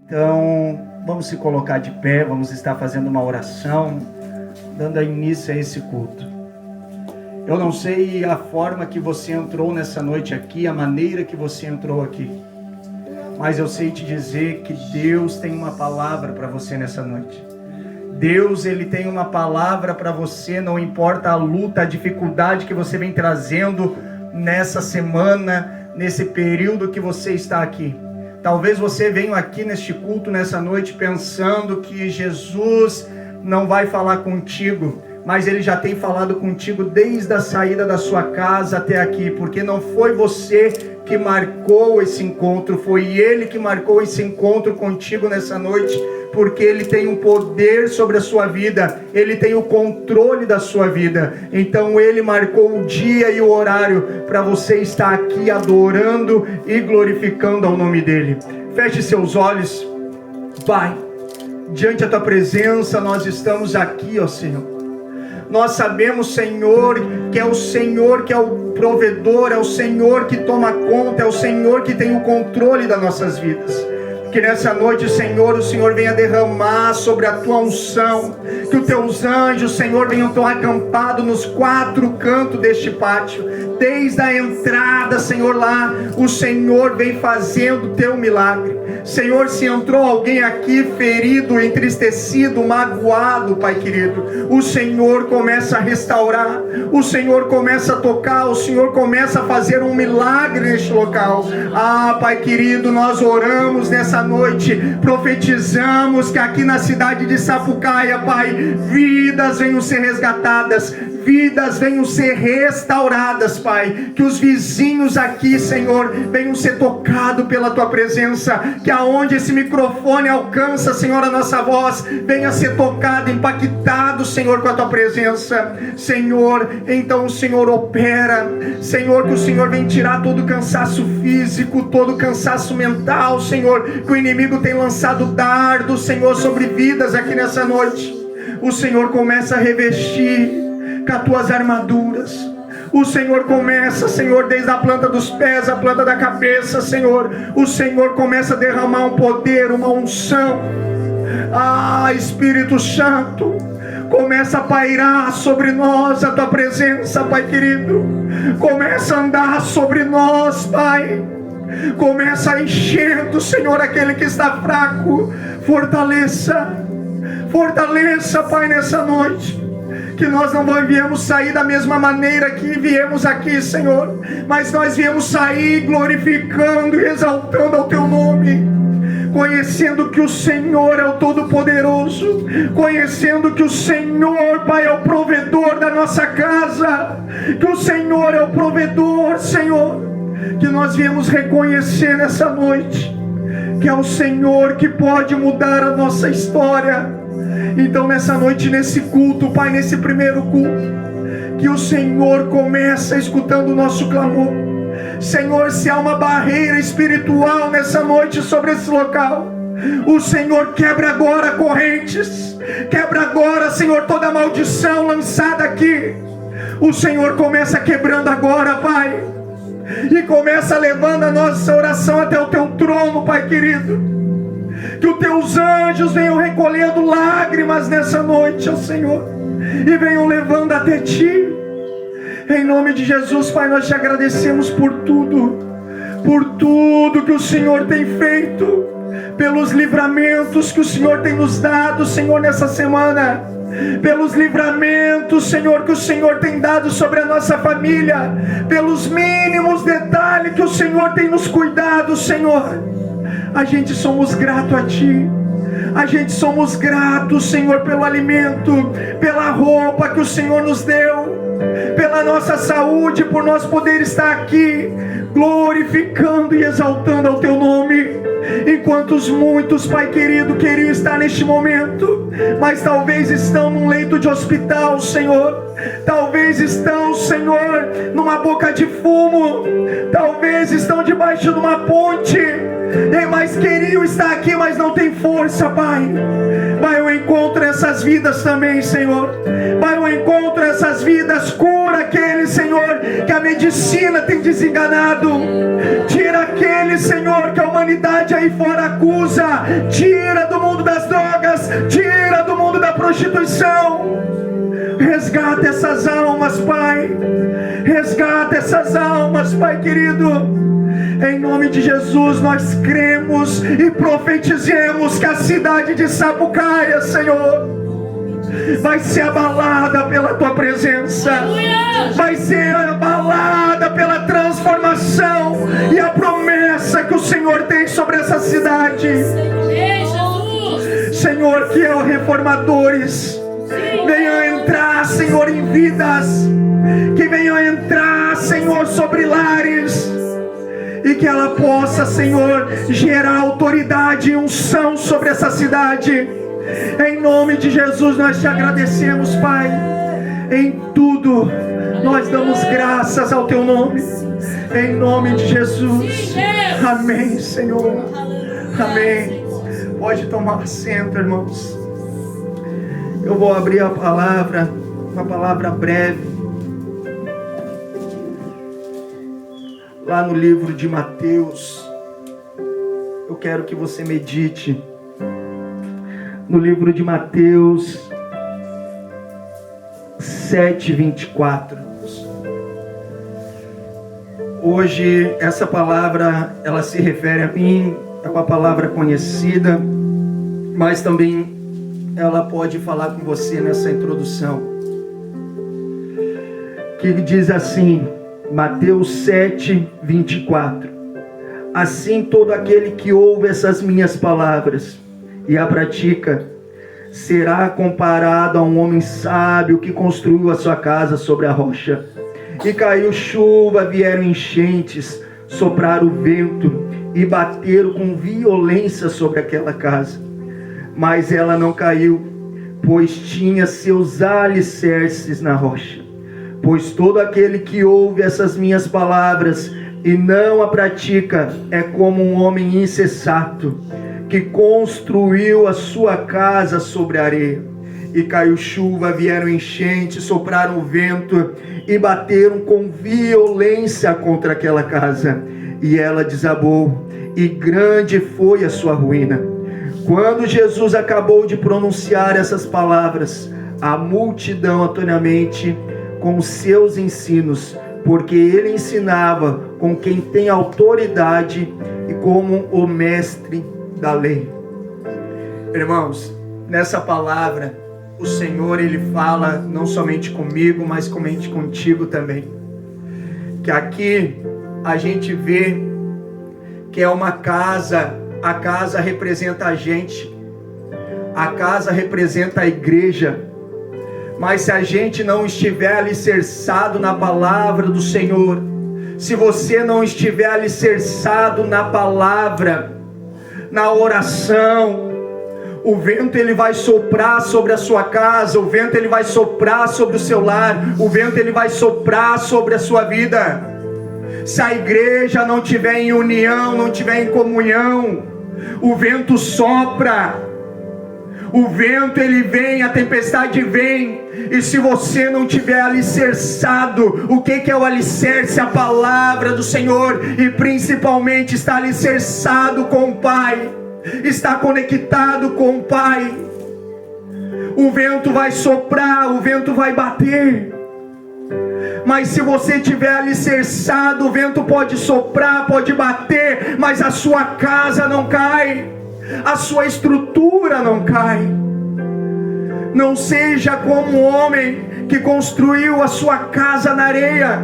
Então, vamos se colocar de pé, vamos estar fazendo uma oração, dando início a esse culto. Eu não sei a forma que você entrou nessa noite aqui, a maneira que você entrou aqui, mas eu sei te dizer que Deus tem uma palavra para você nessa noite. Deus, Ele tem uma palavra para você, não importa a luta, a dificuldade que você vem trazendo nessa semana, nesse período que você está aqui. Talvez você venha aqui neste culto, nessa noite, pensando que Jesus não vai falar contigo, mas Ele já tem falado contigo desde a saída da sua casa até aqui, porque não foi você que marcou esse encontro, foi Ele que marcou esse encontro contigo nessa noite, porque Ele tem um poder sobre a sua vida, Ele tem o controle da sua vida. Então Ele marcou o dia e o horário para você estar aqui adorando e glorificando ao nome dEle. Feche seus olhos. Pai, diante da Tua presença nós estamos aqui, ó Senhor. Nós sabemos, Senhor, que é o Senhor que é o provedor, é o Senhor que toma conta, é o Senhor que tem o controle das nossas vidas. Que nessa noite, Senhor, o Senhor venha derramar sobre a Tua unção, que os Teus anjos, Senhor, venham estar acampados nos quatro cantos deste pátio, desde a entrada, Senhor, lá, o Senhor vem fazendo o Teu milagre. Senhor, se entrou alguém aqui ferido, entristecido, magoado, Pai querido, o Senhor começa a restaurar, o Senhor começa a tocar, o Senhor começa a fazer um milagre neste local. Ah, Pai querido, nós oramos nessa noite, profetizamos que aqui na cidade de Sapucaia, Pai, vidas venham ser resgatadas, vidas venham ser restauradas, Pai, que os vizinhos aqui, Senhor, venham ser tocados pela Tua presença, que aonde esse microfone alcança, Senhor, a nossa voz, venha ser tocado, impactado, Senhor, com a Tua presença, Senhor. Então o Senhor opera, Senhor, que o Senhor vem tirar todo o cansaço físico, todo o cansaço mental, Senhor, que o inimigo tem lançado dardo, Senhor, sobre vidas aqui nessa noite. O Senhor começa a revestir com as Tuas armaduras. O Senhor começa, Senhor, desde a planta dos pés, a planta da cabeça, Senhor. O Senhor começa a derramar um poder, uma unção. Ah, Espírito Santo, começa a pairar sobre nós a Tua presença, Pai querido. Começa a andar sobre nós, Pai. Começa a encher, Senhor, aquele que está fraco. Fortaleça, fortaleça, Pai, nessa noite. Que nós não viemos sair da mesma maneira que viemos aqui, Senhor, mas nós viemos sair glorificando e exaltando ao Teu nome, conhecendo que o Senhor é o Todo-Poderoso, conhecendo que o Senhor, Pai, é o provedor da nossa casa, que o Senhor é o provedor, Senhor, que nós viemos reconhecer nessa noite, que é o Senhor que pode mudar a nossa história. Então nessa noite, nesse culto, Pai, nesse primeiro culto, que o Senhor começa escutando o nosso clamor. Senhor, se há uma barreira espiritual nessa noite sobre esse local, o Senhor quebra agora correntes, quebra agora, Senhor, toda maldição lançada aqui. O Senhor começa quebrando agora, Pai, e começa levando a nossa oração até o Teu trono, Pai querido. Que os Teus anjos venham recolhendo lágrimas nessa noite, ó Senhor, e venham levando até Ti. Em nome de Jesus, Pai, nós Te agradecemos por tudo que o Senhor tem feito, pelos livramentos que o Senhor tem nos dado, Senhor, nessa semana, pelos livramentos, Senhor, que o Senhor tem dado sobre a nossa família, pelos mínimos detalhes que o Senhor tem nos cuidado, Senhor. A gente somos gratos a Ti. A gente somos gratos, Senhor, pelo alimento, pela roupa que o Senhor nos deu, pela nossa saúde, por nós poder estar aqui glorificando e exaltando ao Teu nome. Enquanto muitos, Pai querido, queriam estar neste momento mas talvez estão num leito de hospital, Senhor. Talvez estão, Senhor, numa boca de fumo. Talvez estão debaixo de uma ponte, mas queriam estar aqui, mas não tem força, Pai. Vai ao encontro dessas vidas também, Senhor. Vai ao encontro dessas vidas. Cura aquele, Senhor, que a medicina tem desenganado. Tira aquele, Senhor, que a humanidade aí fora acusa. Tira do mundo das drogas. Tira do mundo da prostituição. Resgata essas almas, Pai. Resgata essas almas, Pai querido. Em nome de Jesus nós cremos e profetizemos que a cidade de Sapucaia, Senhor, vai ser abalada pela Tua presença. Vai ser abalada pela transformação e a promessa que o Senhor tem sobre essa cidade. Senhor, que os reformadores venham entrar, Senhor, em vidas, que venham entrar, Senhor, sobre lares, e que ela possa, Senhor, gerar autoridade e unção sobre essa cidade. Em nome de Jesus nós te agradecemos, Pai. Em tudo nós damos graças ao Teu nome. Em nome de Jesus. Amém, Senhor. Amém. Pode tomar assento, irmãos. Eu vou abrir a palavra, uma palavra breve, lá no livro de Mateus. Eu quero que você medite no livro de Mateus 7:24. Hoje essa palavra, ela se refere a mim, é uma palavra conhecida, mas também ela pode falar com você nessa introdução, que diz assim, Mateus 7:24: assim todo aquele que ouve essas minhas palavras e a pratica será comparado a um homem sábio que construiu a sua casa sobre a rocha. E caiu chuva, vieram enchentes, sopraram o vento e bateram com violência sobre aquela casa. Mas ela não caiu, pois tinha seus alicerces na rocha. Pois todo aquele que ouve essas minhas palavras e não a pratica é como um homem insensato que construiu a sua casa sobre a areia. E caiu chuva, vieram enchentes, sopraram o vento e bateram com violência contra aquela casa. E ela desabou, e grande foi a sua ruína. Quando Jesus acabou de pronunciar essas palavras, a multidão atoniamente com seus ensinos, porque ele ensinava com quem tem autoridade e como o mestre da lei. Irmãos, nessa palavra o Senhor, ele fala não somente comigo, mas somente contigo também. Que aqui a gente vê que é uma casa, a casa representa a gente, a casa representa a igreja. Mas se a gente não estiver alicerçado na palavra do Senhor, se você não estiver alicerçado na palavra, na oração, o vento ele vai soprar sobre a sua casa, o vento ele vai soprar sobre o seu lar, o vento ele vai soprar sobre a sua vida. Se a igreja não estiver em união, não estiver em comunhão, o vento sopra, o vento ele vem, a tempestade vem, e se você não tiver alicerçado, o que é o alicerce? A palavra do Senhor, e principalmente está alicerçado com o Pai, está conectado com o Pai, o vento vai soprar, o vento vai bater. Mas se você estiver alicerçado, o vento pode soprar, pode bater, mas a sua casa não cai, a sua estrutura não cai. Não seja como um homem que construiu a sua casa na areia,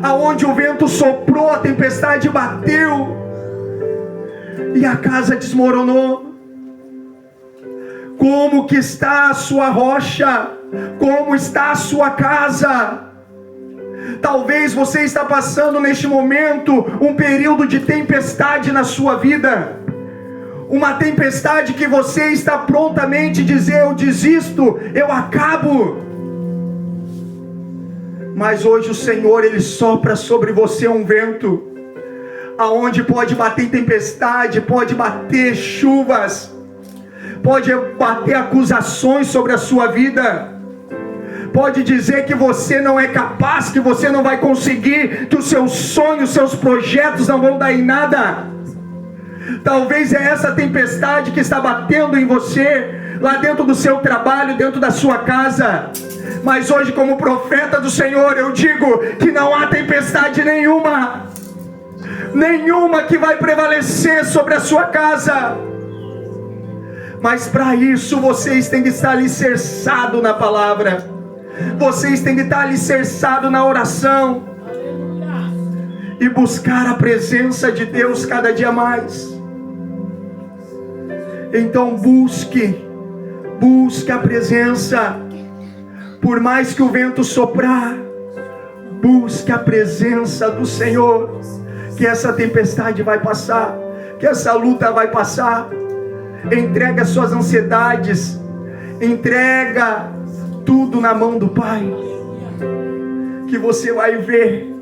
aonde o vento soprou, a tempestade bateu e a casa desmoronou. Como que está a sua rocha? Como está a sua casa? Talvez você está passando neste momento um período de tempestade na sua vida, uma tempestade que você está prontamente dizer: eu desisto, eu acabo. Mas hoje o Senhor, Ele sopra sobre você um vento, aonde pode bater tempestade, pode bater chuvas, pode bater acusações sobre a sua vida, pode dizer que você não é capaz, que você não vai conseguir, que os seus sonhos, seus projetos não vão dar em nada. Talvez é essa tempestade que está batendo em você, lá dentro do seu trabalho, dentro da sua casa. Mas hoje, como profeta do Senhor, eu digo que não há tempestade nenhuma que vai prevalecer sobre a sua casa. Mas para isso vocês têm que estar alicerçados na palavra, vocês têm que estar alicerçados na oração e buscar a presença de Deus cada dia mais. Então busque a presença. Por mais que o vento soprar, busque a presença do Senhor, que essa tempestade vai passar, que essa luta vai passar. Entrega suas ansiedades, entrega tudo na mão do Pai, que você vai ver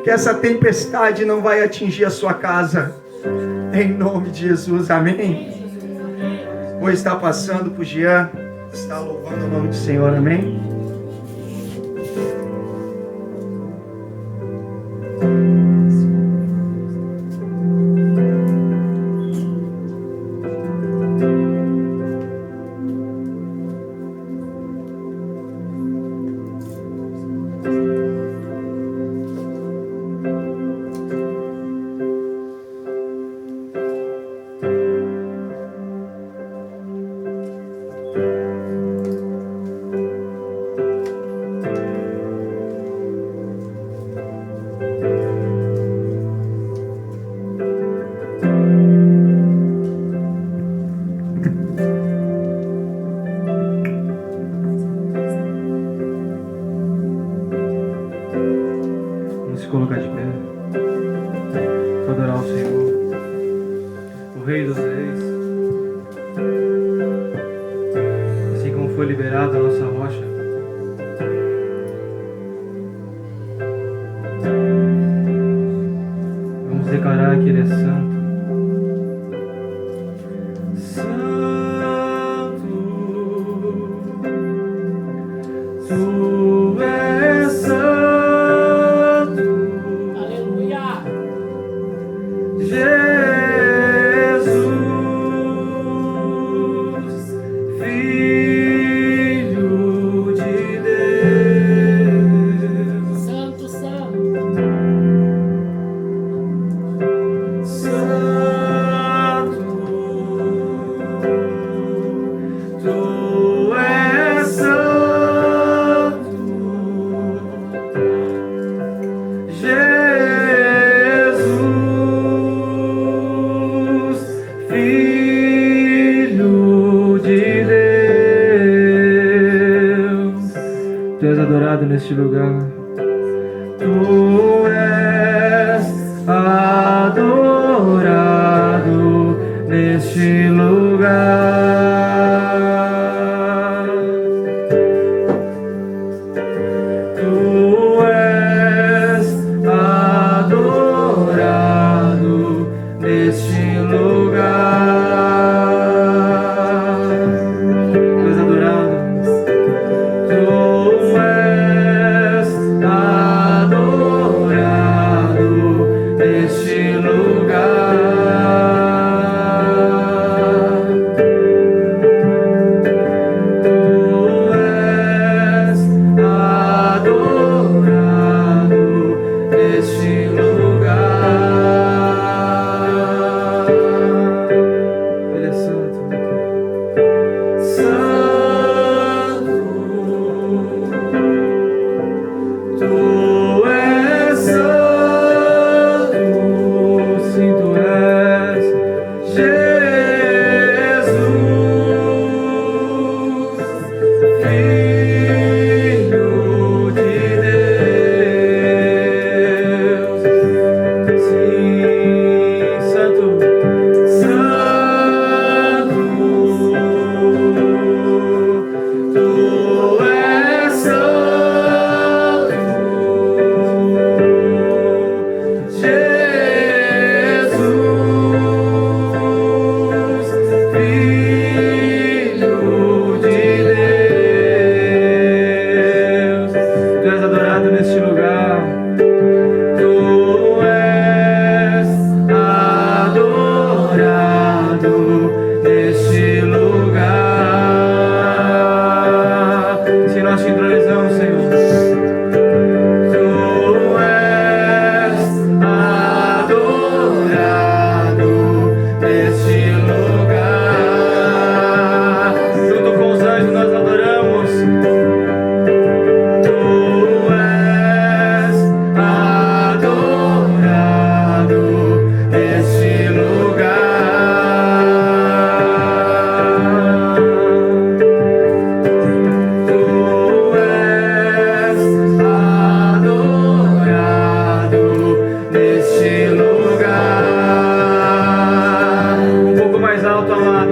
que essa tempestade não vai atingir a sua casa, em nome de Jesus, amém? Vou estar passando para o Jean, está louvando o nome do Senhor, amém? Colocar de pé, adorar o Senhor, o Rei dos Reis. Assim como foi liberada a nossa rocha, vamos declarar que Ele é santo. Tu és santo. Neste lugar, Tu és adorado neste lugar. Tu és adorado neste lugar. Tu és adorado. Tu és adorado neste lugar.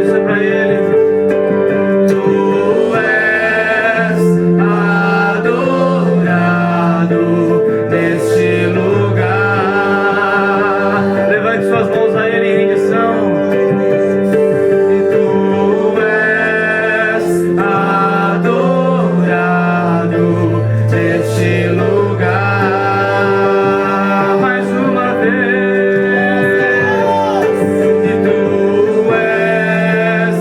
Isso é pra Ele. Tu és adorado neste lugar. Levante suas mãos a Ele em rendição. Tu és adorado neste lugar. Mais uma vez. E tu és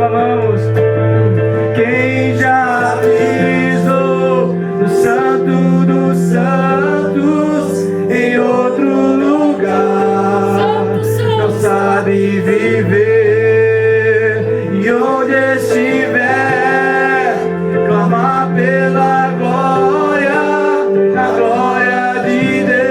clamamos. Quem já pisou no Santo dos Santos em outro lugar não sabe viver, e onde estiver clama pela glória, a glória de Deus.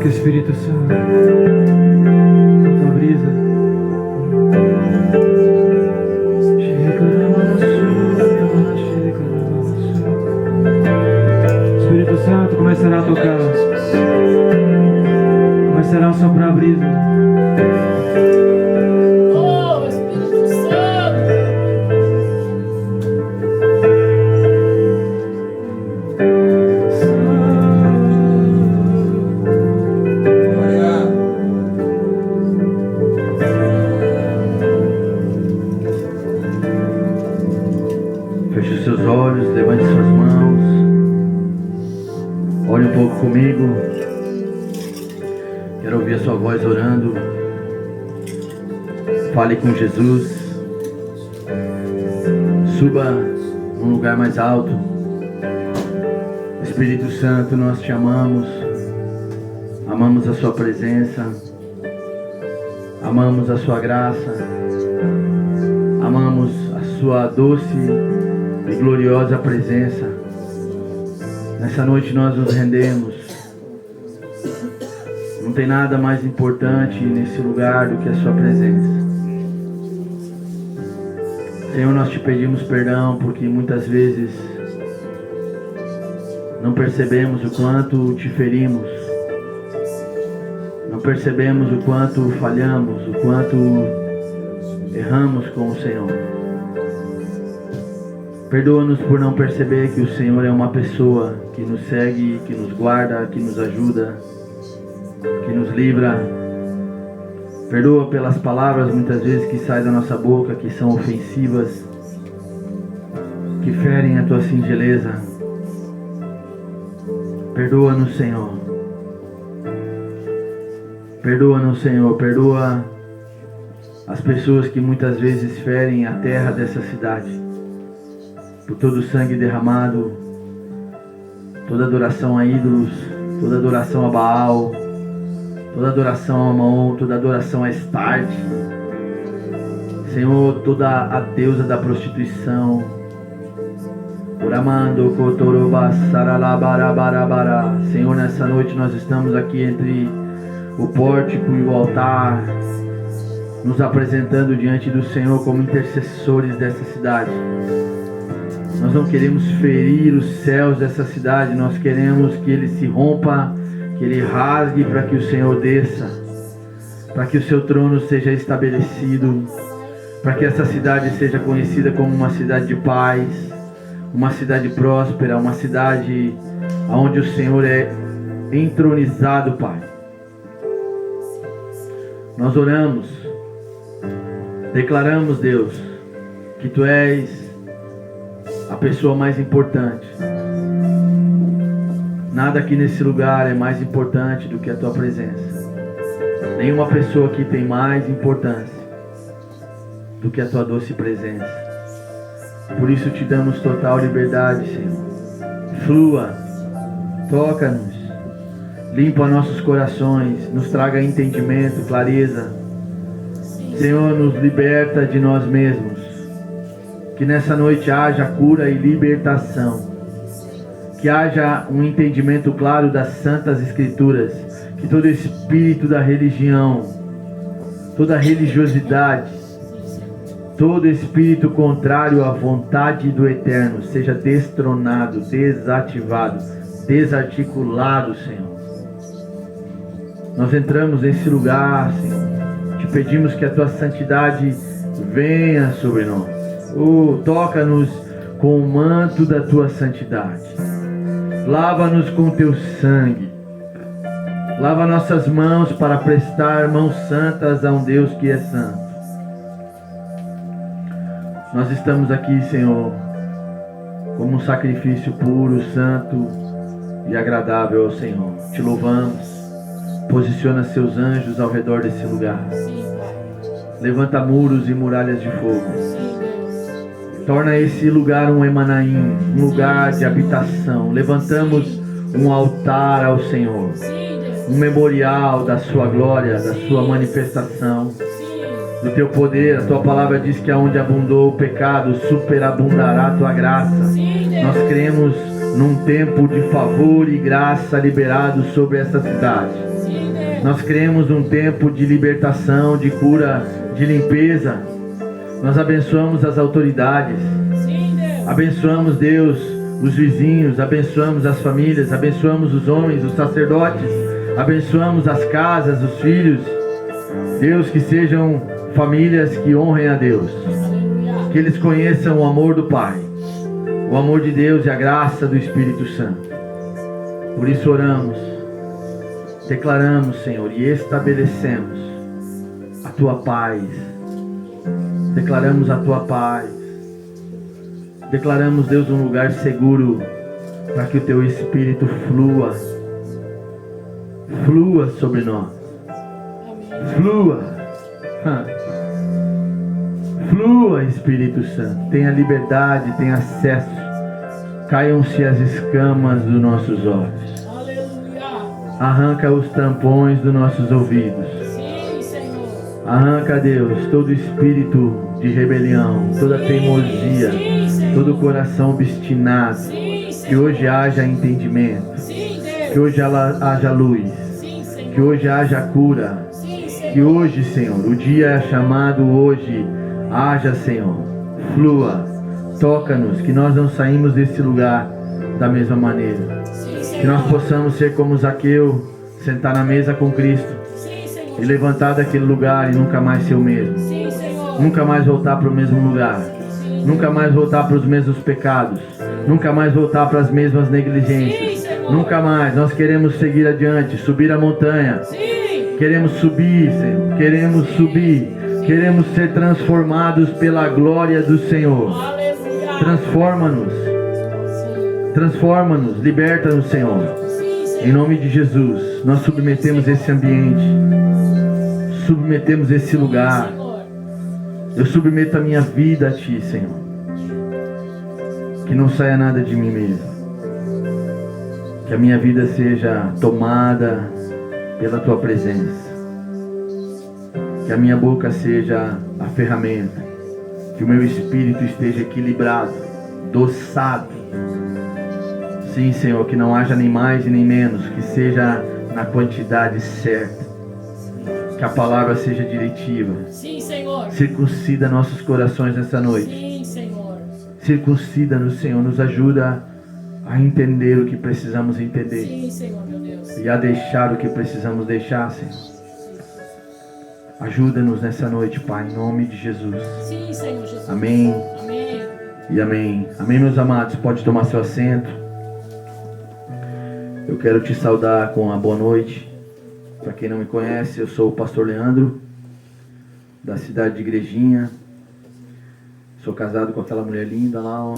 Espírito Santo, tua brisa. Espírito Santo começará a tocar, começará a soprar a brisa. Oh, Espírito Santo. Feche os seus olhos, levante suas mãos, olhe um pouco comigo. Quero ouvir a sua voz orando. Fale com Jesus. Suba num lugar mais alto. Espírito Santo, nós te amamos. Amamos a sua presença. Amamos a sua graça. Amamos a sua doce e gloriosa presença. Nessa noite nós nos rendemos. Não tem nada mais importante nesse lugar do que a sua presença. Senhor, nós te pedimos perdão porque muitas vezes não percebemos o quanto te ferimos, não percebemos o quanto falhamos, o quanto erramos com o Senhor. Perdoa-nos por não perceber que o Senhor é uma pessoa que nos segue, que nos guarda, que nos ajuda, que nos livra. Perdoa pelas palavras muitas vezes que saem da nossa boca, que são ofensivas, que ferem a tua singeleza. Perdoa-nos, Senhor. Perdoa-nos, Senhor. Perdoa as pessoas que muitas vezes ferem a terra dessa cidade. Por todo o sangue derramado, toda adoração a ídolos, toda adoração a Baal, toda adoração a Maom, toda adoração a Astarte. Senhor, toda a deusa da prostituição, Uramando Kotoroba Saralabarabarabara. Senhor, nessa noite nós estamos aqui entre o pórtico e o altar, nos apresentando diante do Senhor como intercessores dessa cidade. Nós não queremos ferir os céus dessa cidade, nós queremos que ele se rompa, que ele rasgue para que o Senhor desça, para que o seu trono seja estabelecido, para que essa cidade seja conhecida como uma cidade de paz, uma cidade próspera, uma cidade onde o Senhor é entronizado, Pai. Nós oramos, declaramos, Deus, que Tu és a pessoa mais importante. Nada aqui nesse lugar é mais importante do que a Tua presença. Nenhuma pessoa aqui tem mais importância do que a Tua doce presença. Por isso Te damos total liberdade, Senhor. Flua, toca-nos, limpa nossos corações, nos traga entendimento, clareza. Senhor, nos liberta de nós mesmos. Que nessa noite haja cura e libertação. Que haja um entendimento claro das Santas Escrituras. Que todo espírito da religião, toda religiosidade, todo espírito contrário à vontade do Eterno seja destronado, desativado, desarticulado, Senhor. Nós entramos nesse lugar, Senhor. Te pedimos que a Tua santidade venha sobre nós. Toca-nos com o manto da Tua santidade. Lava-nos com Teu sangue. Lava nossas mãos para prestar mãos santas a um Deus que é santo. Nós estamos aqui, Senhor, como um sacrifício puro, santo e agradável ao Senhor. Te louvamos. Posiciona seus anjos ao redor desse lugar. Levanta muros e muralhas de fogo. Torna esse lugar um Emanaim, um lugar de habitação. Levantamos um altar ao Senhor, um memorial da Sua glória, da Sua manifestação, do Teu poder. A Tua palavra diz que aonde abundou o pecado, superabundará a Tua graça. Nós cremos num tempo de favor e graça liberado sobre essa cidade. Nós cremos num tempo de libertação, de cura, de limpeza. Nós abençoamos as autoridades. Abençoamos, Deus, os vizinhos. Abençoamos as famílias. Abençoamos os homens, os sacerdotes. Abençoamos as casas, os filhos. Deus, que sejam famílias que honrem a Deus. Que eles conheçam o amor do Pai, o amor de Deus e a graça do Espírito Santo. Por isso oramos, declaramos, Senhor, e estabelecemos a Tua paz. Declaramos a Tua paz. Declaramos, Deus, um lugar seguro para que o Teu Espírito flua. Flua sobre nós. Flua. Flua, Espírito Santo. Tenha liberdade, tenha acesso. Caiam-se as escamas dos nossos olhos. Arranca os tampões dos nossos ouvidos. Sim, Senhor. Arranca, Deus, todo espírito de rebelião, toda teimosia, todo coração obstinado. Que hoje haja entendimento. Que hoje haja luz. Que hoje haja cura. Que hoje, Senhor, o dia é chamado hoje. Haja, Senhor. Flua. Toca-nos. Que nós não saímos desse lugar da mesma maneira. Que nós possamos ser como Zaqueu, sentar na mesa com Cristo e levantar daquele lugar e nunca mais ser o mesmo. Nunca mais voltar para o mesmo lugar. Nunca mais voltar para os mesmos pecados. Nunca mais voltar para as mesmas negligências. Nunca mais. Nós queremos seguir adiante, subir a montanha. Queremos subir, Senhor. Queremos subir. Queremos ser transformados pela glória do Senhor. Transforma-nos. Transforma-nos, liberta-nos, Senhor. Em nome de Jesus, nós submetemos esse ambiente, submetemos esse lugar. Eu submeto a minha vida a Ti, Senhor. Que não saia nada de mim mesmo. Que a minha vida seja tomada pela Tua presença. Que a minha boca seja a ferramenta. Que o meu espírito esteja equilibrado, doçado, Sim, Senhor, que não haja nem mais e nem menos, que seja na quantidade certa. Que a palavra seja diretiva. Sim, Senhor. Circuncida nossos corações nessa noite. Sim, Senhor. Circuncida-nos, Senhor. Nos ajuda a entender o que precisamos entender. Sim, Senhor, meu Deus. E a deixar o que precisamos deixar, Senhor. Ajuda-nos nessa noite, Pai, em nome de Jesus. Sim, Senhor Jesus. Amém. Amém. E amém. Amém, meus amados. Pode tomar seu assento. Eu quero te saudar com uma boa noite. Para quem não me conhece, eu sou o pastor Leandro, da cidade de Igrejinha. Sou casado com aquela mulher linda lá, ó.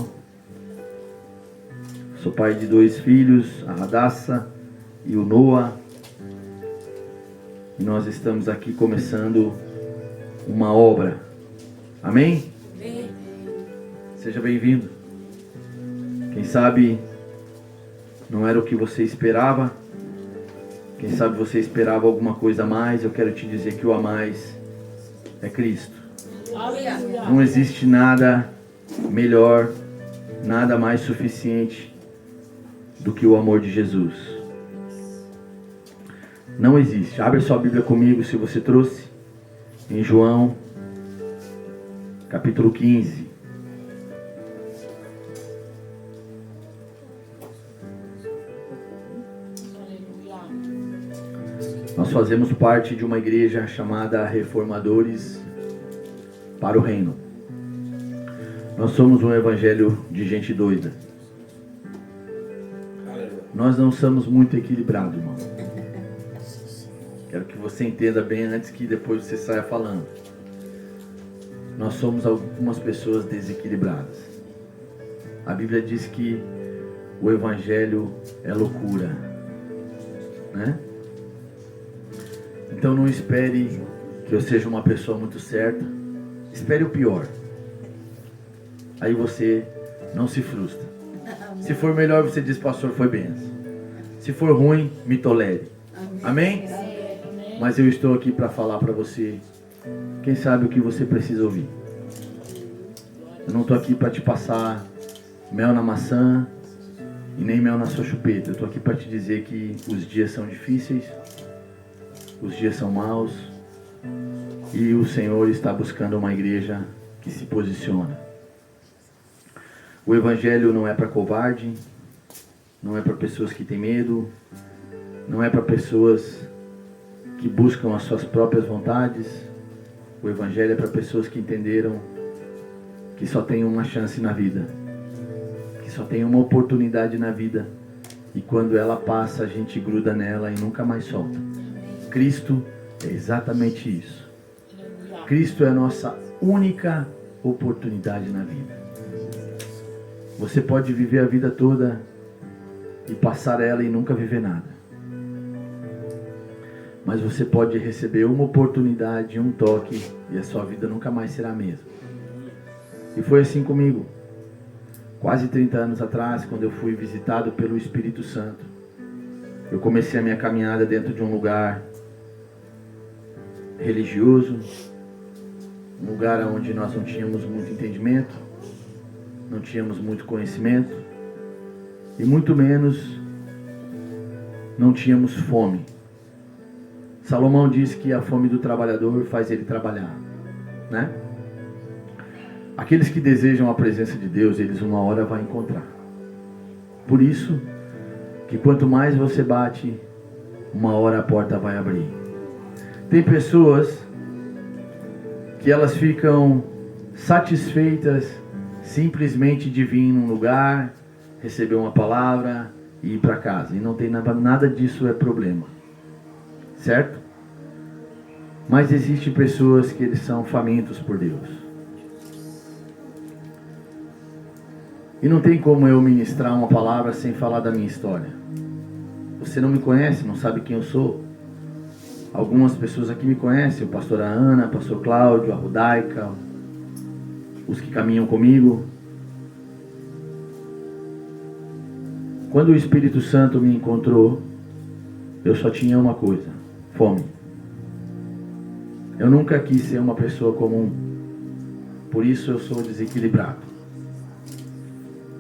Sou pai de 2 filhos, a Radassa e o Noah. E nós estamos aqui começando uma obra. Amém? Amém. Seja bem-vindo. Quem sabe não era o que você esperava. Quem sabe você esperava alguma coisa a mais. Eu quero te dizer que o a mais é Cristo. Aleluia. Não existe nada melhor, nada mais suficiente do que o amor de Jesus. Não existe. Abre sua Bíblia comigo, se você trouxe, em João, capítulo 15. Aleluia. Nós fazemos parte de uma igreja chamada Reformadores para o Reino. Nós somos um evangelho de gente doida. Nós não somos muito equilibrados, irmão. Quero que você entenda bem antes que depois você saia falando. Nós somos algumas pessoas desequilibradas. A Bíblia diz que o evangelho é loucura, né? Então não espere que eu seja uma pessoa muito certa. Espere o pior. Aí você não se frustra. Se for melhor, você diz, pastor, foi benção. Se for ruim, me tolere. Amém? Mas eu estou aqui para falar para você, quem sabe o que você precisa ouvir. Eu não estou aqui para te passar mel na maçã e nem mel na sua chupeta. Eu estou aqui para te dizer que os dias são difíceis, os dias são maus e o Senhor está buscando uma igreja que se posiciona. O evangelho não é para covarde, não é para pessoas que têm medo, não é para pessoas que buscam as suas próprias vontades. O evangelho é para pessoas que entenderam que só tem uma chance na vida, que só tem uma oportunidade na vida, e quando ela passa a gente gruda nela e nunca mais solta. Cristo é exatamente isso. Cristo é a nossa única oportunidade na vida. Você pode viver a vida toda e passar ela e nunca viver nada. Mas você pode receber uma oportunidade, um toque, e a sua vida nunca mais será a mesma. E foi assim comigo. Quase 30 anos atrás, quando eu fui visitado pelo Espírito Santo, eu comecei a minha caminhada dentro de um lugar religioso, um lugar onde nós não tínhamos muito entendimento, não tínhamos muito conhecimento, e muito menos não tínhamos fome. Salomão diz que a fome do trabalhador faz ele trabalhar, né? Aqueles que desejam a presença de Deus, eles uma hora vão encontrar. Por isso que quanto mais você bate, uma hora a porta vai abrir. Tem pessoas que elas ficam satisfeitas simplesmente de vir num lugar, receber uma palavra e ir para casa. E não tem nada disso é problema. Certo? Mas existem pessoas que eles são famintos por Deus. E não tem como eu ministrar uma palavra sem falar da minha história. Você não me conhece, não sabe quem eu sou. Algumas pessoas aqui me conhecem, o pastor Ana, o pastor Cláudio, a Rodaica, os que caminham comigo. Quando o Espírito Santo me encontrou, eu só tinha uma coisa: fome. Eu nunca quis ser uma pessoa comum. Por isso eu sou desequilibrado.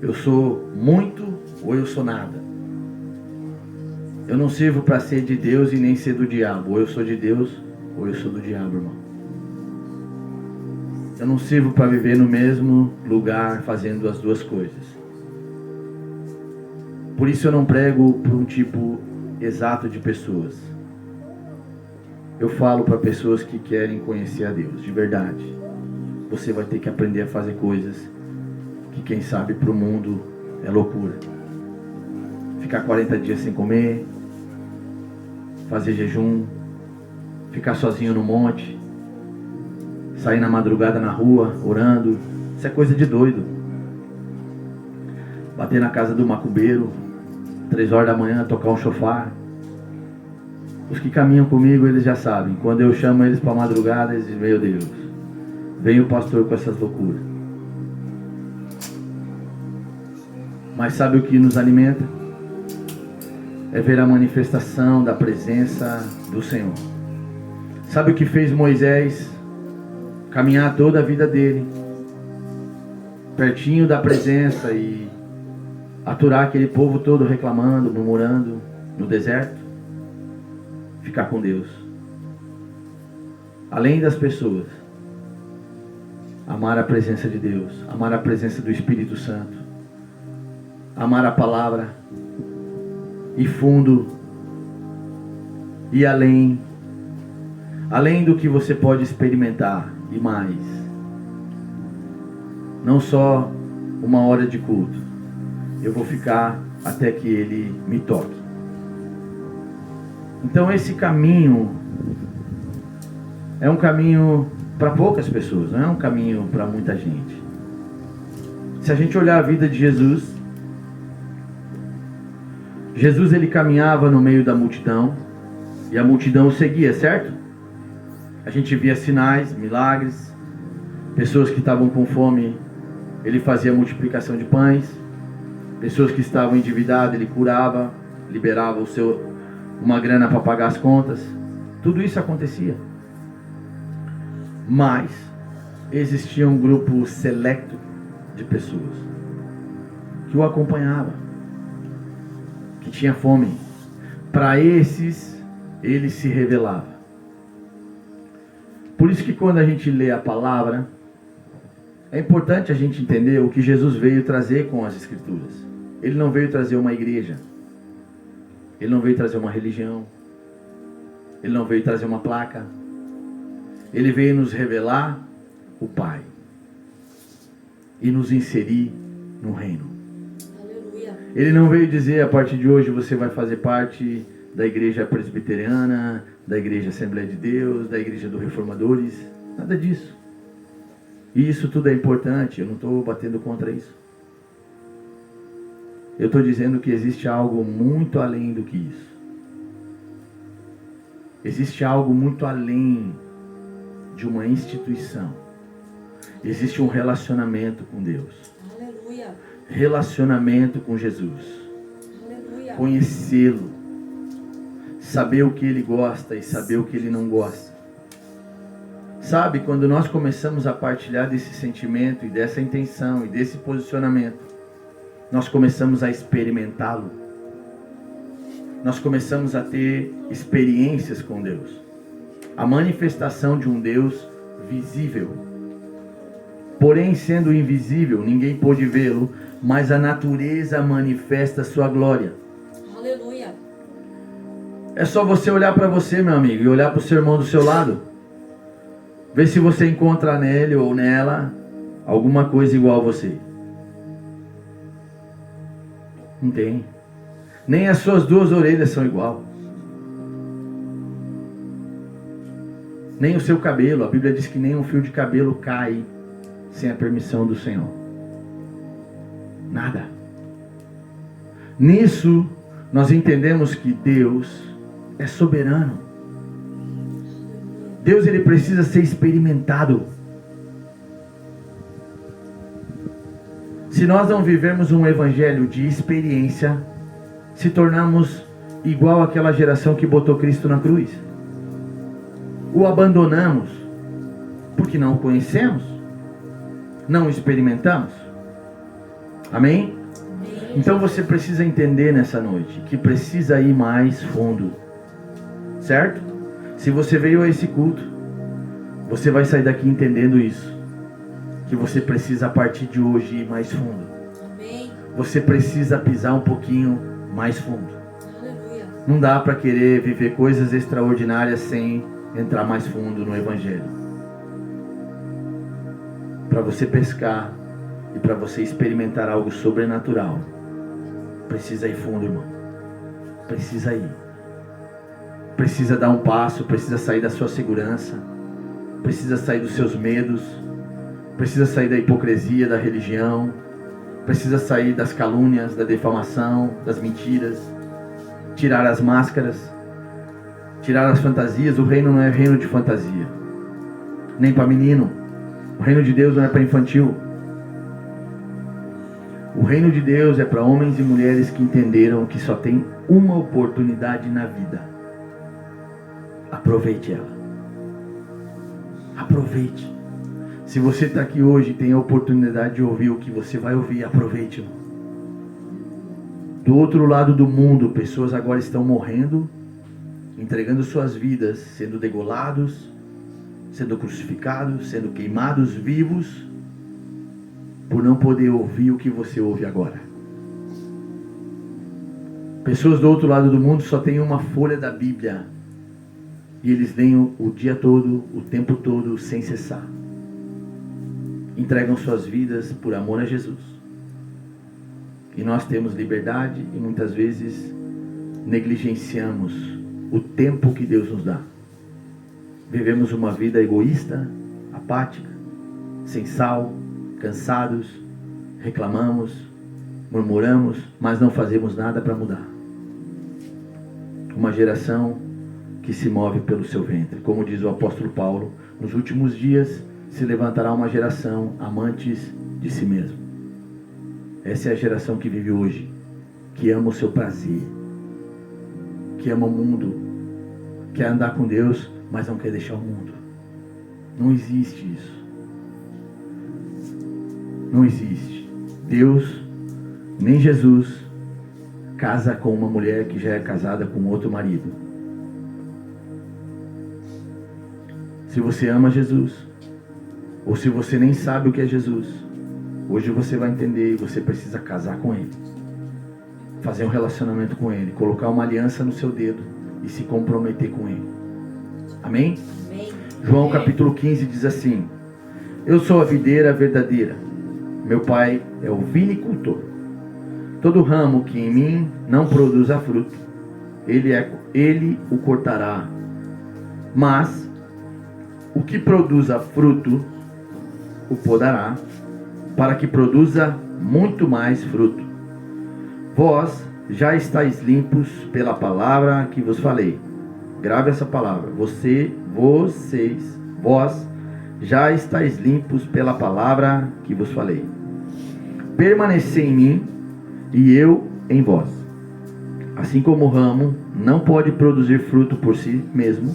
Eu sou muito ou eu sou nada. Eu não sirvo para ser de Deus e nem ser do diabo. Ou eu sou de Deus ou eu sou do diabo, irmão. Eu não sirvo para viver no mesmo lugar fazendo as duas coisas. Por isso eu não prego para um tipo exato de pessoas. Eu falo para pessoas que querem conhecer a Deus, de verdade. Você vai ter que aprender a fazer coisas que, quem sabe, para o mundo é loucura. Ficar 40 dias sem comer, fazer jejum, ficar sozinho no monte, sair na madrugada na rua, orando. Isso é coisa de doido. Bater na casa do macumbeiro, 3 horas da manhã, tocar um chofar. Os que caminham comigo, eles já sabem. Quando eu chamo eles para madrugada, eles dizem, meu Deus, vem o pastor com essas loucuras. Mas sabe o que nos alimenta? É ver a manifestação da presença do Senhor. Sabe o que fez Moisés caminhar toda a vida dele pertinho da presença e aturar aquele povo todo reclamando, murmurando no deserto? Ficar com Deus. Além das pessoas, amar a presença de Deus, amar a presença do Espírito Santo, amar a palavra, e fundo, e além do que você pode experimentar, e mais. Não só uma hora de culto, eu vou ficar até que Ele me toque. Então esse caminho é um caminho para poucas pessoas, não é um caminho para muita gente. Se a gente olhar a vida de Jesus, ele caminhava no meio da multidão e a multidão o seguia, certo? A gente via sinais, milagres, pessoas que estavam com fome, ele fazia multiplicação de pães, pessoas que estavam endividadas, ele curava, liberava uma grana para pagar as contas. Tudo isso acontecia. Mas existia um grupo selecto de pessoas que o acompanhava, que tinha fome. Para esses, ele se revelava. Por isso que quando a gente lê a palavra, é importante a gente entender o que Jesus veio trazer com as Escrituras. Ele não veio trazer uma igreja. Ele não veio trazer uma religião. Ele não veio trazer uma placa. Ele veio nos revelar o Pai e nos inserir no reino. Aleluia. Ele não veio dizer, a partir de hoje você vai fazer parte da igreja presbiteriana, da igreja Assembleia de Deus, da igreja dos Reformadores. Nada disso. E isso tudo é importante, eu não estou batendo contra isso. Eu estou dizendo que existe algo muito além do que isso. Existe algo muito além de uma instituição. Existe um relacionamento com Deus. Aleluia. Relacionamento com Jesus. Aleluia. Conhecê-lo. Saber o que Ele gosta e saber o que Ele não gosta. Sabe, quando nós começamos a partilhar desse sentimento e dessa intenção e desse posicionamento, nós começamos a experimentá-lo. Nós começamos a ter experiências com Deus. A manifestação de um Deus visível. Porém, sendo invisível, ninguém pôde vê-lo, mas a natureza manifesta a sua glória. Aleluia. É só você olhar para você, meu amigo, e olhar para o seu irmão do seu lado. Vê se você encontra nele ou nela alguma coisa igual a você. Não tem. Nem as suas 2 orelhas são igual. Nem o seu cabelo. A Bíblia diz que nem um fio de cabelo cai sem a permissão do Senhor. Nada. Nisso, nós entendemos que Deus é soberano. Deus, ele precisa ser experimentado. Se nós não vivermos um evangelho de experiência, se tornamos igual àquela geração que botou Cristo na cruz. O abandonamos porque não o conhecemos, não o experimentamos. Amém? Então você precisa entender nessa noite que precisa ir mais fundo. Certo? Se você veio a esse culto, você vai sair daqui entendendo isso. Que você precisa a partir de hoje ir mais fundo. Amém. Você precisa pisar um pouquinho mais fundo. Aleluia. Não dá para querer viver coisas extraordinárias sem entrar mais fundo no Evangelho. Para você pescar e para você experimentar algo sobrenatural, precisa ir fundo, irmão. Precisa ir. Precisa dar um passo, precisa sair da sua segurança, precisa sair dos seus medos, precisa sair da hipocrisia, da religião, precisa sair das calúnias, da difamação, das mentiras, tirar as máscaras, tirar as fantasias. O reino não é reino de fantasia, nem para menino. O reino de Deus não é para infantil. O reino de Deus é para homens e mulheres que entenderam que só tem uma oportunidade na vida. Aproveite ela. Aproveite. Se você está aqui hoje e tem a oportunidade de ouvir o que você vai ouvir, aproveite, irmão. Do outro lado do mundo, pessoas agora estão morrendo, entregando suas vidas, sendo degolados, sendo crucificados, sendo queimados vivos, por não poder ouvir o que você ouve agora. Pessoas do outro lado do mundo só têm uma folha da Bíblia. E eles leem o dia todo, o tempo todo, sem cessar. Entregam suas vidas por amor a Jesus. E nós temos liberdade e muitas vezes negligenciamos o tempo que Deus nos dá. Vivemos uma vida egoísta, apática, sem sal, cansados, reclamamos, murmuramos, mas não fazemos nada para mudar. Uma geração que se move pelo seu ventre. Como diz o apóstolo Paulo, nos últimos dias se levantará uma geração amantes de si mesmo. Essa é a geração que vive hoje, que ama o seu prazer, que ama o mundo, quer andar com Deus, mas não quer deixar o mundo. Não existe isso. Não existe. Deus, nem Jesus, casa com uma mulher que já é casada com outro marido. Se você ama Jesus, ou se você nem sabe o que é Jesus, hoje você vai entender e você precisa casar com Ele. Fazer um relacionamento com Ele, colocar uma aliança no seu dedo e se comprometer com Ele. Amém? Amém. João capítulo 15 diz assim: Eu sou a videira verdadeira, meu pai é o vinicultor. Todo ramo que em mim não produza fruto, ele o cortará. Mas o que produza fruto, o podará, para que produza muito mais fruto. Vós já estáis limpos pela palavra que vos falei. Grave essa palavra. Vós já estáis limpos pela palavra que vos falei. Permanecei em mim e eu em vós. Assim como o ramo não pode produzir fruto por si mesmo,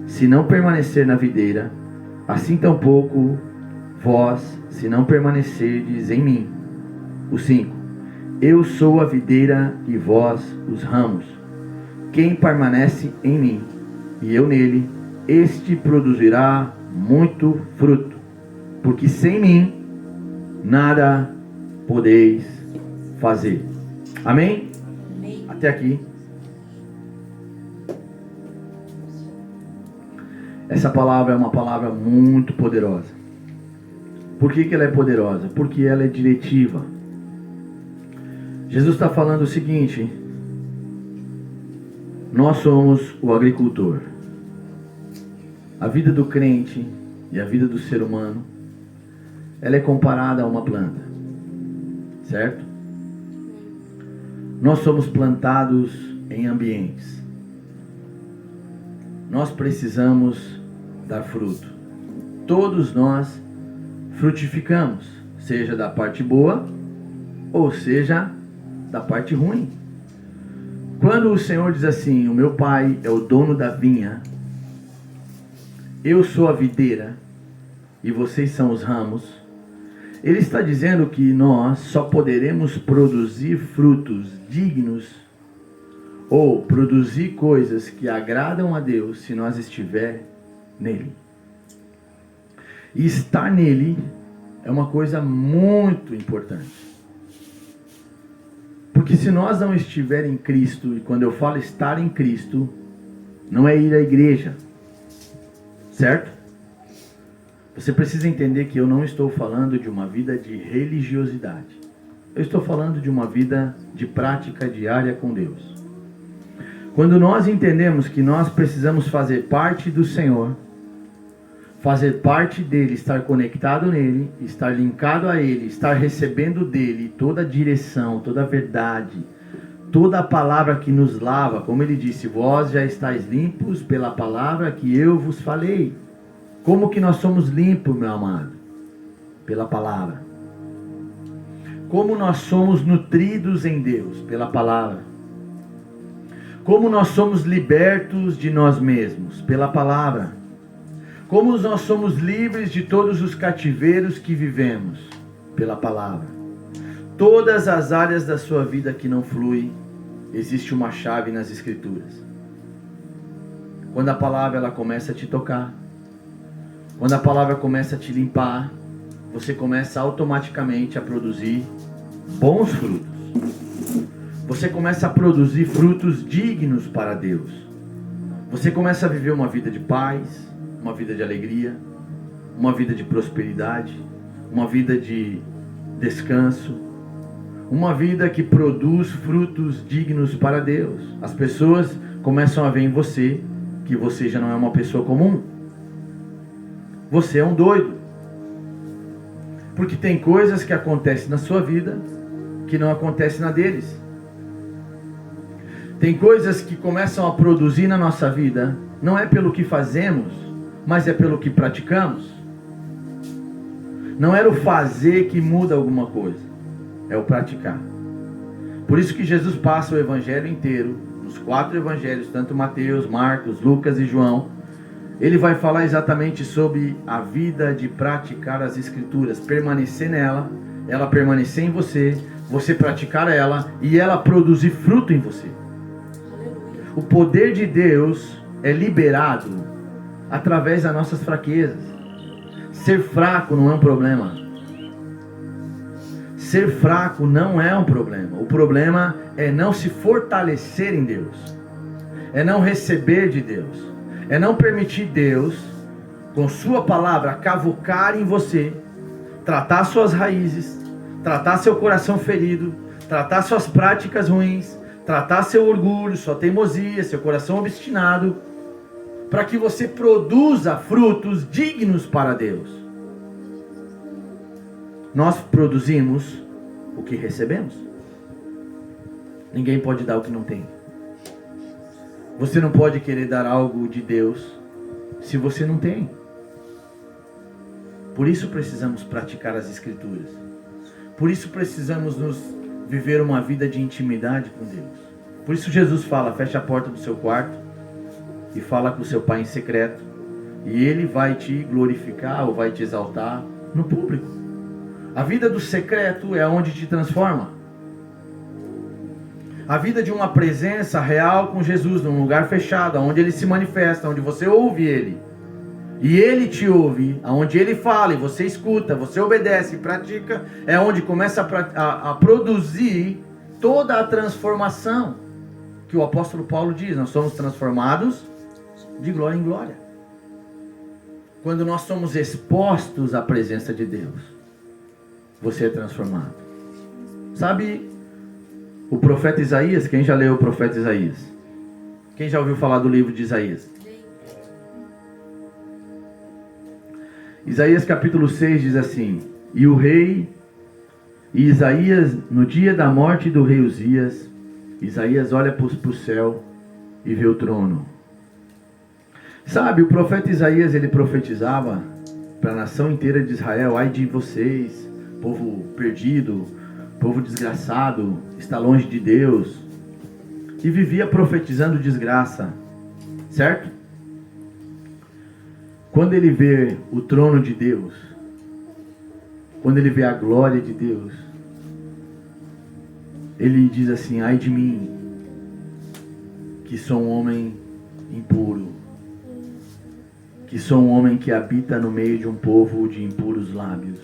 se não permanecer na videira, assim tampouco vós, se não permanecerdes em mim. O 5. Eu sou a videira e vós os ramos. Quem permanece em mim e eu nele, este produzirá muito fruto, porque sem mim nada podeis fazer. Amém? Amém. Até aqui. Essa palavra é uma palavra muito poderosa. Por que ela é poderosa? Porque ela é diretiva. Jesus está falando o seguinte: nós somos o agricultor. A vida do crente e a vida do ser humano, ela é comparada a uma planta, certo? Nós somos plantados em ambientes. Nós precisamos dar fruto. Todos nós frutificamos, seja da parte boa ou seja da parte ruim. Quando o Senhor diz assim: o meu pai é o dono da vinha, eu sou a videira e vocês são os ramos, Ele está dizendo que nós só poderemos produzir frutos dignos ou produzir coisas que agradam a Deus se nós estiver nele. E estar nele é uma coisa muito importante. Porque se nós não estiver em Cristo, e quando eu falo estar em Cristo, não é ir à igreja, certo? Você precisa entender que eu não estou falando de uma vida de religiosidade. Eu estou falando de uma vida de prática diária com Deus. Quando nós entendemos que nós precisamos fazer parte do Senhor, fazer parte dele, estar conectado nele, estar linkado a ele, estar recebendo dele toda a direção, toda a verdade, toda a palavra que nos lava, como ele disse, vós já estáis limpos pela palavra que eu vos falei. Como que nós somos limpos, meu amado? Pela palavra. Como nós somos nutridos em Deus? Pela palavra. Como nós somos libertos de nós mesmos? Pela palavra. Como nós somos livres de todos os cativeiros que vivemos? Pela palavra. Todas as áreas da sua vida que não fluem, existe uma chave nas Escrituras. Quando a palavra ela começa a te tocar, quando a palavra começa a te limpar, você começa automaticamente a produzir bons frutos. Você começa a produzir frutos dignos para Deus. Você começa a viver uma vida de paz, uma vida de alegria, uma vida de prosperidade, uma vida de descanso, uma vida que produz frutos dignos para Deus. As pessoas começam a ver em você que você já não é uma pessoa comum. Você é um doido. Porque tem coisas que acontecem na sua vida que não acontecem na deles. Tem coisas que começam a produzir na nossa vida, não é pelo que fazemos, mas é pelo que praticamos. Não era o fazer que muda alguma coisa, é o praticar. Por isso que Jesus passa o evangelho inteiro, nos 4 evangelhos, tanto Mateus, Marcos, Lucas e João, ele vai falar exatamente sobre a vida de praticar as Escrituras, permanecer nela, ela permanecer em você, você praticar ela e ela produzir fruto em você. O poder de Deus é liberado através das nossas fraquezas. Ser fraco não é um problema. Ser fraco não é um problema. O problema é não se fortalecer em Deus. É não receber de Deus. É não permitir Deus, com sua palavra, cavucar em você, tratar suas raízes, tratar seu coração ferido, tratar suas práticas ruins, tratar seu orgulho, sua teimosia, seu coração obstinado, para que você produza frutos dignos para Deus. Nós produzimos o que recebemos. Ninguém pode dar o que não tem. Você não pode querer dar algo de Deus se você não tem. Por isso precisamos praticar as Escrituras. Por isso precisamos viver uma vida de intimidade com Deus. Por isso Jesus fala, fecha a porta do seu quarto e fala com o seu Pai em secreto. E Ele vai te glorificar ou vai te exaltar no público. A vida do secreto é onde te transforma. A vida de uma presença real com Jesus, num lugar fechado, onde Ele se manifesta, onde você ouve Ele. E Ele te ouve, onde Ele fala e você escuta, você obedece e pratica, é onde começa a produzir toda a transformação. Que o apóstolo Paulo diz, nós somos transformados de glória em glória. Quando nós somos expostos à presença de Deus, você é transformado. Sabe... O profeta Isaías, quem já leu o profeta Isaías? Quem já ouviu falar do livro de Isaías? Isaías capítulo 6 diz assim: E o rei, e Isaías, no dia da morte do rei Uzias, Isaías olha para o céu e vê o trono. Sabe, o profeta Isaías, ele profetizava para a nação inteira de Israel: ai de vocês, povo perdido, povo desgraçado, está longe de Deus. E vivia profetizando desgraça, certo? Quando ele vê o trono de Deus, quando ele vê a glória de Deus, ele diz assim: ai de mim, que sou um homem impuro, que sou um homem que habita no meio de um povo de impuros lábios.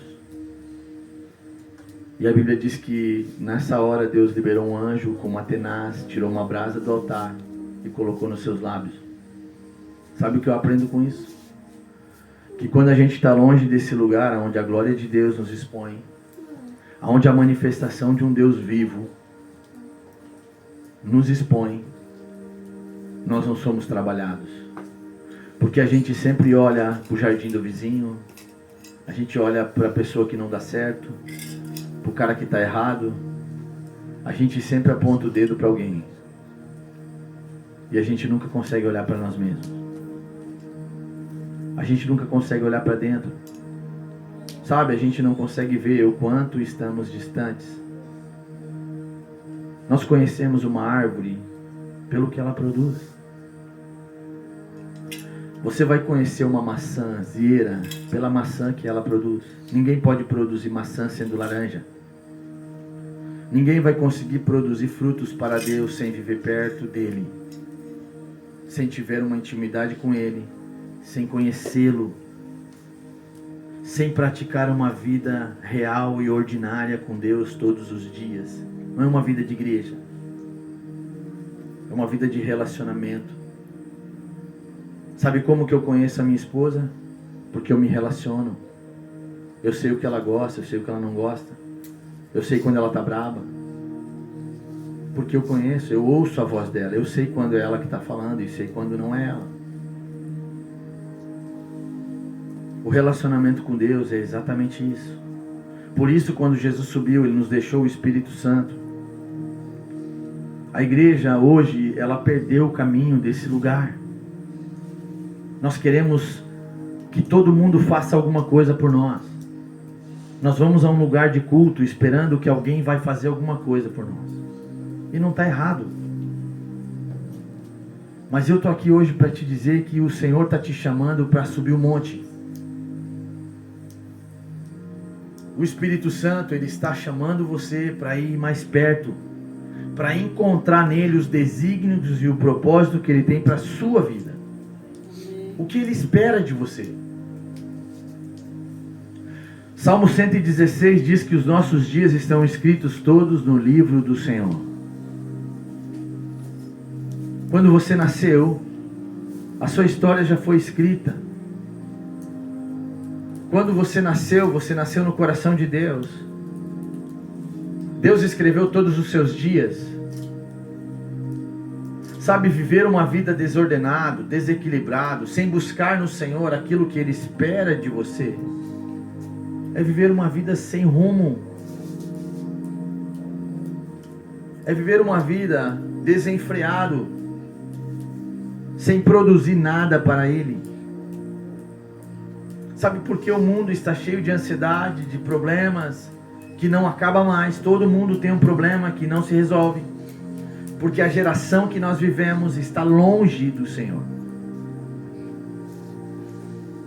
E a Bíblia diz que nessa hora Deus liberou um anjo com uma tenaz, tirou uma brasa do altar e colocou nos seus lábios. Sabe o que eu aprendo com isso? Que quando a gente está longe desse lugar onde a glória de Deus nos expõe, onde a manifestação de um Deus vivo nos expõe, nós não somos trabalhados. Porque a gente sempre olha para o jardim do vizinho, a gente olha para a pessoa que não dá certo, para o cara que está errado, a gente sempre aponta o dedo para alguém. E a gente nunca consegue olhar para nós mesmos. A gente nunca consegue olhar para dentro. Sabe, a gente não consegue ver o quanto estamos distantes. Nós conhecemos uma árvore pelo que ela produz. Você vai conhecer uma maçãzeira pela maçã que ela produz. Ninguém pode produzir maçã sendo laranja. Ninguém vai conseguir produzir frutos para Deus sem viver perto dele, sem tiver uma intimidade com ele, sem conhecê-lo, sem praticar uma vida real e ordinária com Deus todos os dias. Não é uma vida de igreja, é uma vida de relacionamento. Sabe como que eu conheço a minha esposa? Porque eu me relaciono. Eu sei o que ela gosta, eu sei o que ela não gosta. Eu sei quando ela está brava. Porque eu conheço, eu ouço a voz dela. Eu sei quando é ela que está falando e sei quando não é ela. O relacionamento com Deus é exatamente isso. Por isso, quando Jesus subiu, Ele nos deixou o Espírito Santo. A igreja hoje, ela perdeu o caminho desse lugar. Nós queremos que todo mundo faça alguma coisa por nós. Nós vamos a um lugar de culto esperando que alguém vai fazer alguma coisa por nós. E não está errado. Mas eu estou aqui hoje para te dizer que o Senhor está te chamando para subir o monte. O Espírito Santo, Ele está chamando você para ir mais perto, para encontrar nele os desígnios e o propósito que Ele tem para a sua vida. O que Ele espera de você. Salmo 116 diz que os nossos dias estão escritos todos no livro do Senhor. Quando você nasceu, a sua história já foi escrita. Quando você nasceu no coração de Deus. Deus escreveu todos os seus dias. Sabe, viver uma vida desordenado, desequilibrado, sem buscar no Senhor aquilo que Ele espera de você, é viver uma vida sem rumo. É viver uma vida desenfreado, sem produzir nada para Ele. Sabe por que o mundo está cheio de ansiedade, de problemas que não acaba mais? Todo mundo tem um problema que não se resolve. Porque a geração que nós vivemos está longe do Senhor.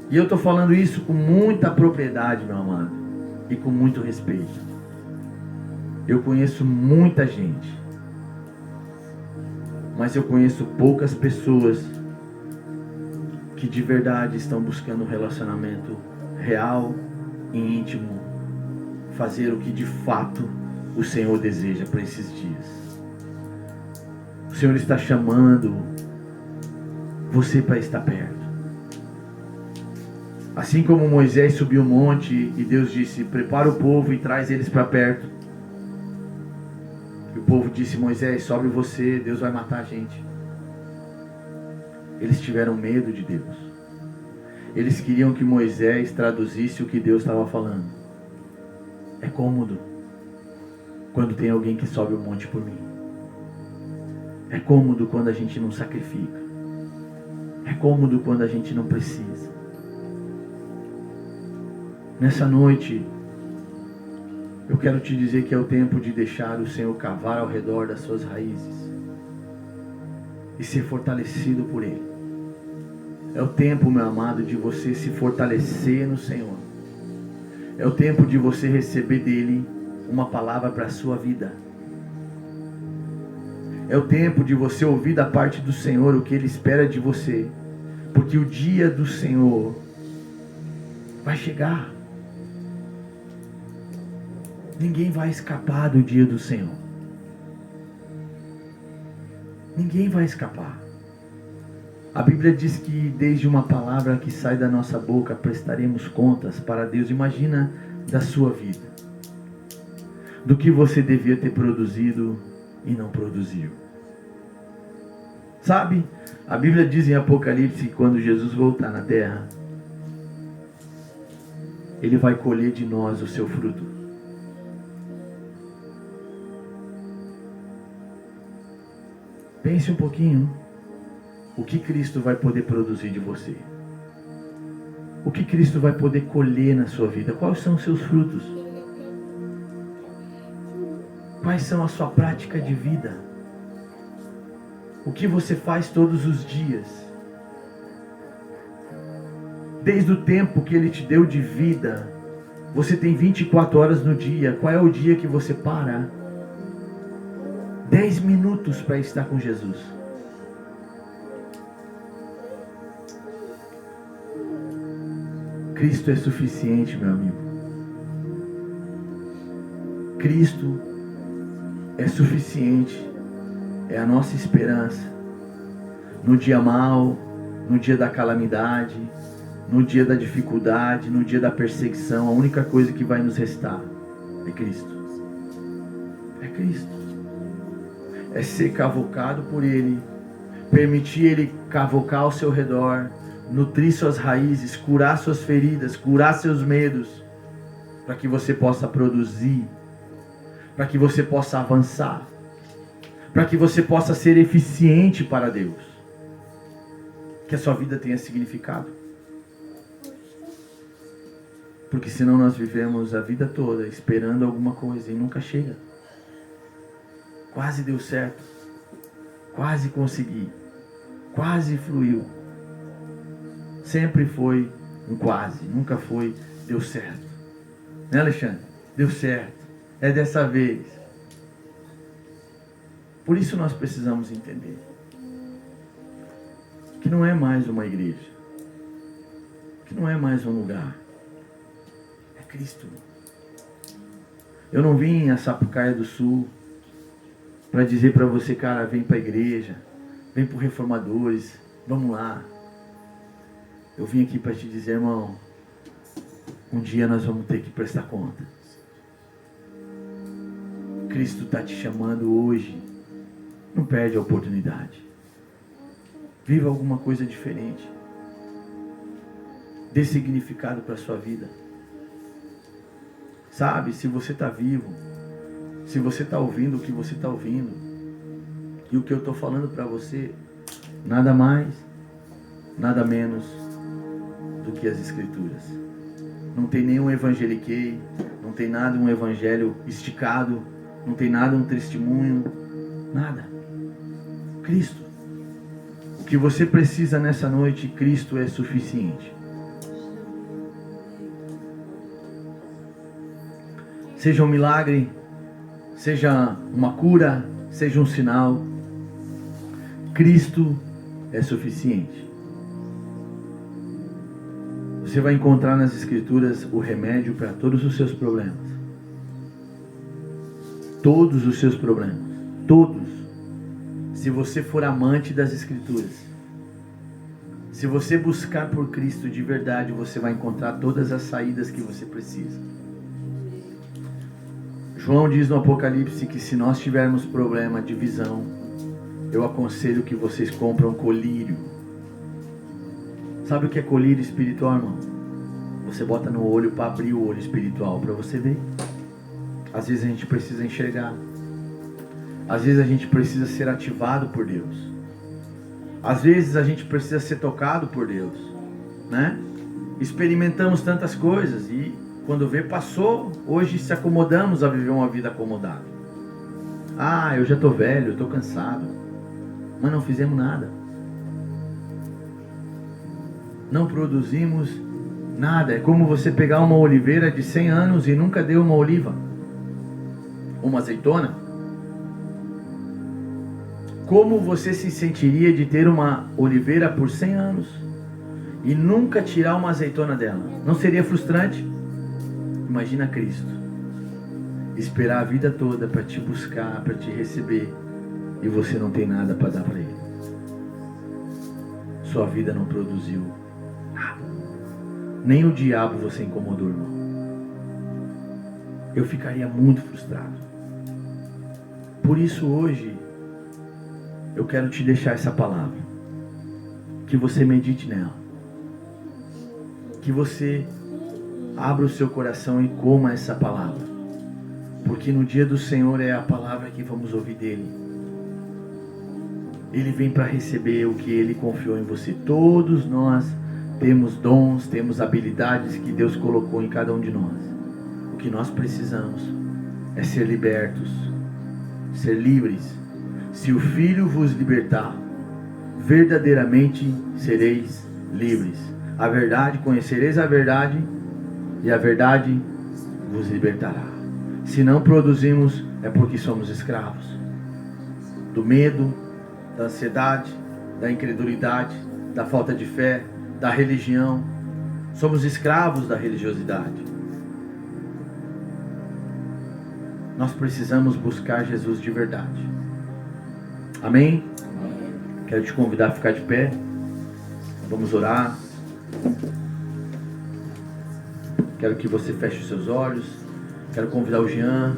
E eu estou falando isso com muita propriedade, meu amado, e com muito respeito. Eu conheço muita gente, mas eu conheço poucas pessoas que de verdade estão buscando um relacionamento real e íntimo, fazer o que de fato o Senhor deseja para esses dias. O Senhor está chamando você para estar perto. Assim como Moisés subiu o monte e Deus disse: prepara o povo e traz eles para perto. E o povo disse: Moisés, sobe você, Deus vai matar a gente. Eles tiveram medo de Deus. Eles queriam que Moisés traduzisse o que Deus estava falando. É cômodo quando tem alguém que sobe o monte por mim. É cômodo quando a gente não sacrifica. É cômodo quando a gente não precisa. Nessa noite, eu quero te dizer que é o tempo de deixar o Senhor cavar ao redor das suas raízes e ser fortalecido por Ele. É o tempo, meu amado, de você se fortalecer no Senhor. É o tempo de você receber dele uma palavra para a sua vida. É o tempo de você ouvir da parte do Senhor o que Ele espera de você. Porque o dia do Senhor vai chegar. Ninguém vai escapar do dia do Senhor. Ninguém vai escapar. A Bíblia diz que desde uma palavra que sai da nossa boca prestaremos contas para Deus. Imagina da sua vida. Do que você devia ter produzido e não produziu. Sabe? A Bíblia diz em Apocalipse que quando Jesus voltar na terra, Ele vai colher de nós o seu fruto. Pense um pouquinho. O que Cristo vai poder produzir de você? O que Cristo vai poder colher na sua vida? Quais são os seus frutos? Quais são a sua prática de vida? O que você faz todos os dias? Desde o tempo que Ele te deu de vida, você tem 24 horas no dia. Qual é o dia que você para? 10 minutos para estar com Jesus. Cristo é suficiente, meu amigo. Cristo é suficiente. É a nossa esperança. No dia mau, no dia da calamidade, no dia da dificuldade, no dia da perseguição, a única coisa que vai nos restar é Cristo. É Cristo. É ser cavocado por Ele, permitir Ele cavocar ao seu redor, nutrir suas raízes, curar suas feridas, curar seus medos, para que você possa produzir, para que você possa avançar, para que você possa ser eficiente para Deus, que a sua vida tenha significado. Porque senão nós vivemos a vida toda esperando alguma coisa e nunca chega. Quase deu certo, quase consegui, quase fluiu. Sempre foi um quase, nunca foi deu certo. Né, Alexandre? Deu certo, é dessa vez. Por isso nós precisamos entender que não é mais uma igreja, que não é mais um lugar, é Cristo. Eu não vim a Sapucaia do Sul para dizer para você, cara, vem para a igreja, vem para os reformadores, vamos lá. Eu vim aqui para te dizer, irmão, um dia nós vamos ter que prestar conta. Cristo está te chamando hoje. Não perde a oportunidade. Viva alguma coisa diferente. Dê significado para a sua vida. Sabe, se você está vivo, se você está ouvindo o que você está ouvindo, e o que eu estou falando para você, nada mais, nada menos do que as Escrituras. Não tem nenhum evangeliquei, não tem nada um evangelho esticado, não tem nada um testemunho, nada. Cristo. O que você precisa nessa noite, Cristo é suficiente. Seja um milagre, seja uma cura, seja um sinal, Cristo é suficiente. Você vai encontrar nas Escrituras o remédio para todos os seus problemas. Todos os seus problemas. Todos. Se você for amante das Escrituras, se você buscar por Cristo de verdade, você vai encontrar todas as saídas que você precisa. João diz no Apocalipse que se nós tivermos problema de visão, eu aconselho que vocês comprem colírio. Sabe o que é colírio espiritual, irmão? Você bota no olho para abrir o olho espiritual, para você ver. Às vezes a gente precisa enxergar. Às vezes a gente precisa ser ativado por Deus. Às vezes a gente precisa ser tocado por Deus, né? Experimentamos tantas coisas e quando vê, passou. Hoje se acomodamos a viver uma vida acomodada. Ah, eu já estou velho, eu estou cansado. Mas não fizemos nada. Não produzimos Nada. É como você pegar uma oliveira de 100 anos e nunca deu uma oliva, uma azeitona. Como você se sentiria de ter uma oliveira por 100 anos e nunca tirar uma azeitona dela? Não seria frustrante? Imagina Cristo esperar a vida toda para te buscar, para te receber, e você não tem nada para dar para Ele. Sua vida não produziu nada. Nem o diabo você incomodou, irmão. Eu ficaria muito frustrado. Por isso hoje eu quero te deixar essa palavra, que você medite nela, que você abra o seu coração e coma essa palavra, porque no dia do Senhor é a palavra que vamos ouvir dele. Ele vem para receber o que Ele confiou em você. Todos nós temos dons, temos habilidades que Deus colocou em cada um de nós. O que nós precisamos é ser libertos, ser livres. Se o Filho vos libertar, verdadeiramente sereis livres. A verdade, conhecereis a verdade, e a verdade vos libertará. Se não produzimos, é porque somos escravos do medo, da ansiedade, da incredulidade, da falta de fé, da religião. Somos escravos da religiosidade. Nós precisamos buscar Jesus de verdade. Amém? Quero te convidar a ficar de pé. Vamos orar. Quero que você feche os seus olhos. Quero convidar o Jean.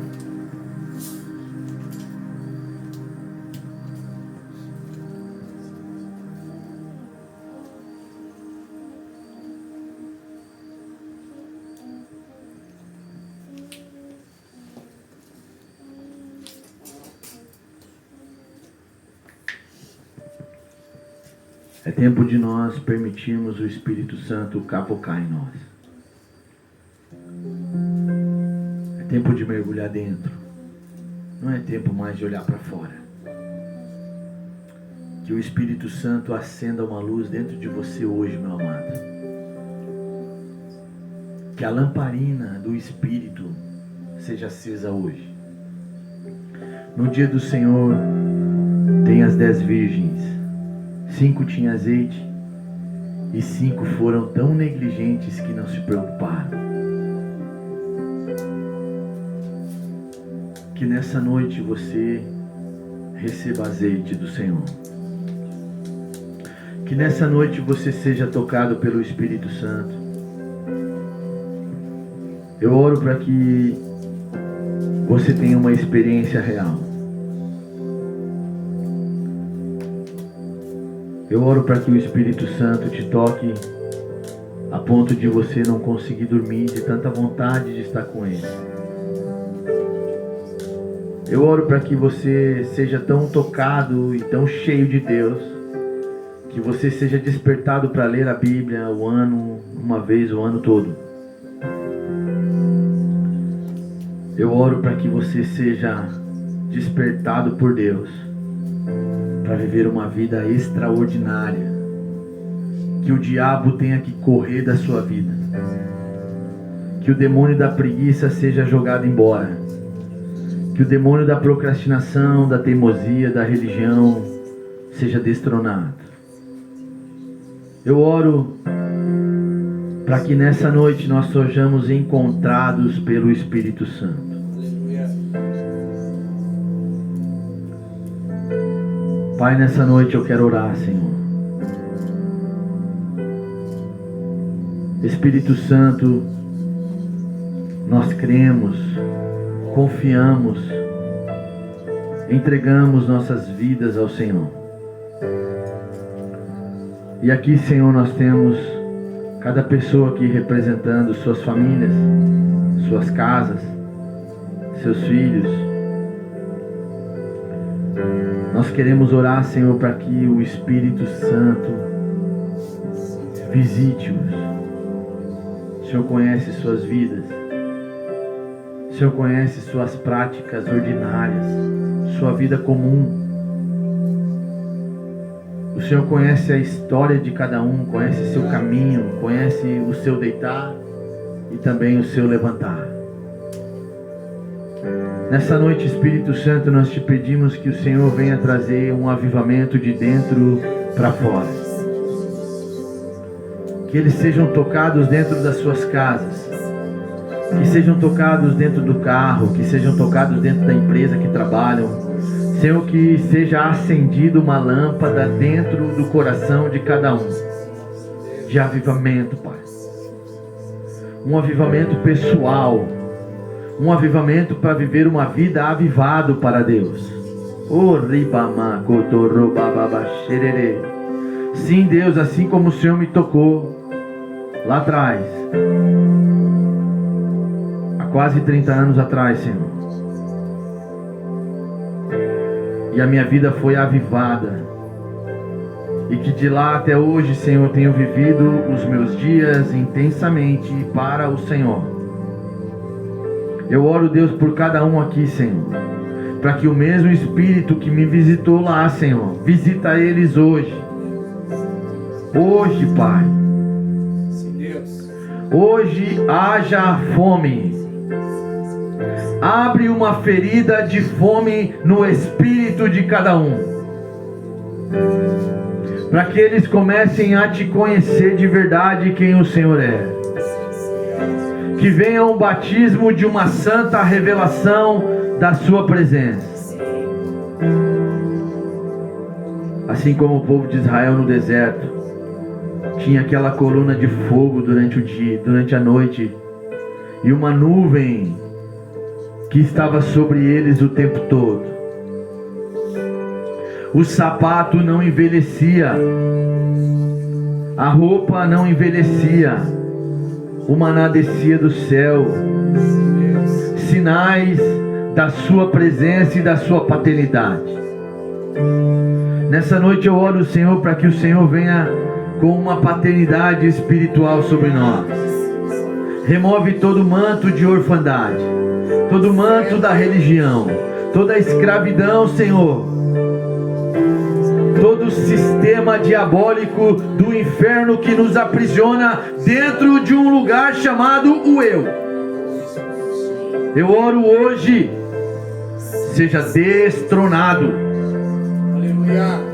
É tempo de nós permitirmos o Espírito Santo capocar em nós. É tempo de mergulhar dentro. Não é tempo mais de olhar para fora. Que o Espírito Santo acenda uma luz dentro de você hoje, meu amado. Que a lamparina do Espírito seja acesa hoje. No dia do Senhor tem as 10 virgens. 5 tinham azeite e 5 foram tão negligentes que não se preocuparam. Que nessa noite você receba azeite do Senhor. Que nessa noite você seja tocado pelo Espírito Santo. Eu oro para que você tenha uma experiência real. Eu oro para que o Espírito Santo te toque a ponto de você não conseguir dormir de tanta vontade de estar com Ele. Eu oro para que você seja tão tocado e tão cheio de Deus, que você seja despertado para ler a Bíblia uma vez o ano todo. Eu oro para que você seja despertado por Deus para viver uma vida extraordinária, que o diabo tenha que correr da sua vida, que o demônio da preguiça seja jogado embora, que o demônio da procrastinação, da teimosia, da religião seja destronado. Eu oro para que nessa noite nós sejamos encontrados pelo Espírito Santo. Pai, nessa noite eu quero orar, Senhor. Espírito Santo, nós cremos, confiamos, entregamos nossas vidas ao Senhor. E aqui, Senhor, nós temos cada pessoa aqui representando suas famílias, suas casas, seus filhos. Nós queremos orar, Senhor, para que o Espírito Santo visite-os. O Senhor conhece suas vidas. O Senhor conhece suas práticas ordinárias, sua vida comum. O Senhor conhece a história de cada um, conhece seu caminho, conhece o seu deitar e também o seu levantar. Nessa noite, Espírito Santo, nós te pedimos que o Senhor venha trazer um avivamento de dentro para fora. Que eles sejam tocados dentro das suas casas, que sejam tocados dentro do carro, que sejam tocados dentro da empresa que trabalham. Senhor, que seja acendida uma lâmpada dentro do coração de cada um, de avivamento, Pai. Um avivamento pessoal, um avivamento para viver uma vida avivado para Deus. Sim, Deus, assim como o Senhor me tocou lá atrás, há quase 30 anos atrás, Senhor, e a minha vida foi avivada, e que de lá até hoje, Senhor, tenho vivido os meus dias intensamente para o Senhor. Eu oro, Deus, por cada um aqui, Senhor, para que o mesmo Espírito que me visitou lá, Senhor, visita eles hoje. Hoje, Pai, hoje haja fome. Abre uma ferida de fome no espírito de cada um, para que eles comecem a te conhecer de verdade quem o Senhor é. Que venha um batismo de uma santa revelação da sua presença. Assim como o povo de Israel no deserto tinha aquela coluna de fogo durante o dia, durante a noite, e uma nuvem que estava sobre eles o tempo todo. O sapato não envelhecia, a roupa não envelhecia, o maná descia do céu, sinais da sua presença e da sua paternidade. Nessa noite eu oro, Senhor, para que o Senhor venha com uma paternidade espiritual sobre nós. Remove todo manto de orfandade, todo manto da religião, toda a escravidão, Senhor, todo sistema diabólico do inferno que nos aprisiona dentro de um lugar chamado o eu. Eu oro hoje, seja destronado. Aleluia.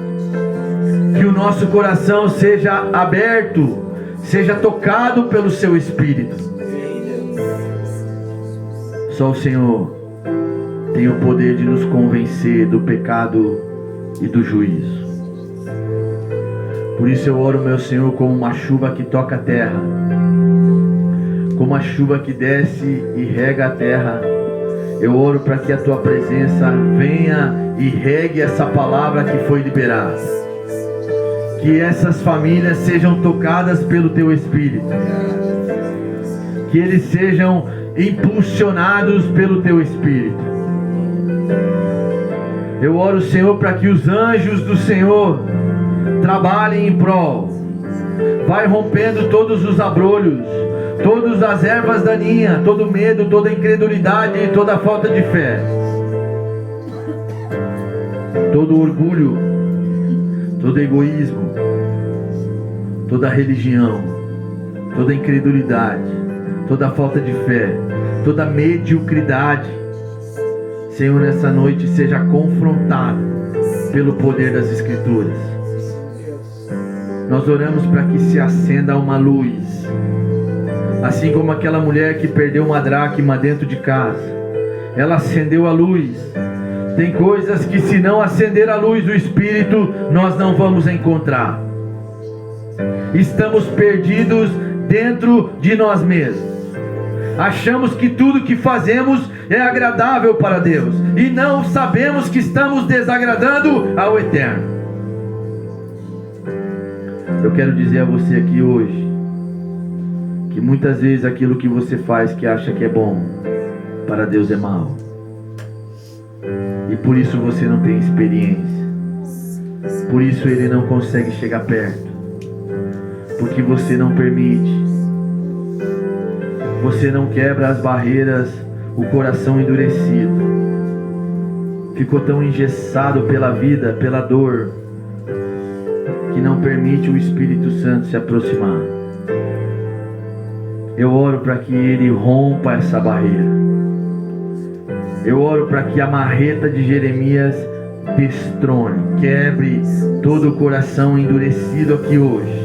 Que o nosso coração seja aberto, seja tocado pelo seu Espírito. Só o Senhor tem o poder de nos convencer do pecado e do juízo. Por isso eu oro, meu Senhor, como uma chuva que toca a terra, como a chuva que desce e rega a terra. Eu oro para que a tua presença venha e regue essa palavra que foi liberada. Que essas famílias sejam tocadas pelo teu Espírito, que eles sejam impulsionados pelo teu Espírito. Eu oro, Senhor, para que os anjos do Senhor trabalhem em prol. Vai rompendo todos os abrolhos, todas as ervas daninhas, todo medo, toda incredulidade e toda falta de fé, todo orgulho, todo egoísmo, toda religião, toda incredulidade, toda falta de fé, toda mediocridade, Senhor, nessa noite seja confrontado pelo poder das Escrituras. Nós oramos para que se acenda uma luz, assim como aquela mulher que perdeu uma dracma dentro de casa, ela acendeu a luz. Tem coisas que, se não acender a luz do Espírito, nós não vamos encontrar. Estamos perdidos dentro de nós mesmos. Achamos que tudo que fazemos é agradável para Deus, e não sabemos que estamos desagradando ao Eterno. Eu quero dizer a você aqui hoje, que muitas vezes aquilo que você faz que acha que é bom, para Deus é mal. E por isso você não tem experiência. Por isso Ele não consegue chegar perto. Porque você não permite. Você não quebra as barreiras, o coração endurecido. Ficou tão engessado pela vida, pela dor, permite o Espírito Santo se aproximar. Eu oro para que Ele rompa essa barreira. Eu oro para que a marreta de Jeremias destrone, quebre todo o coração endurecido aqui hoje.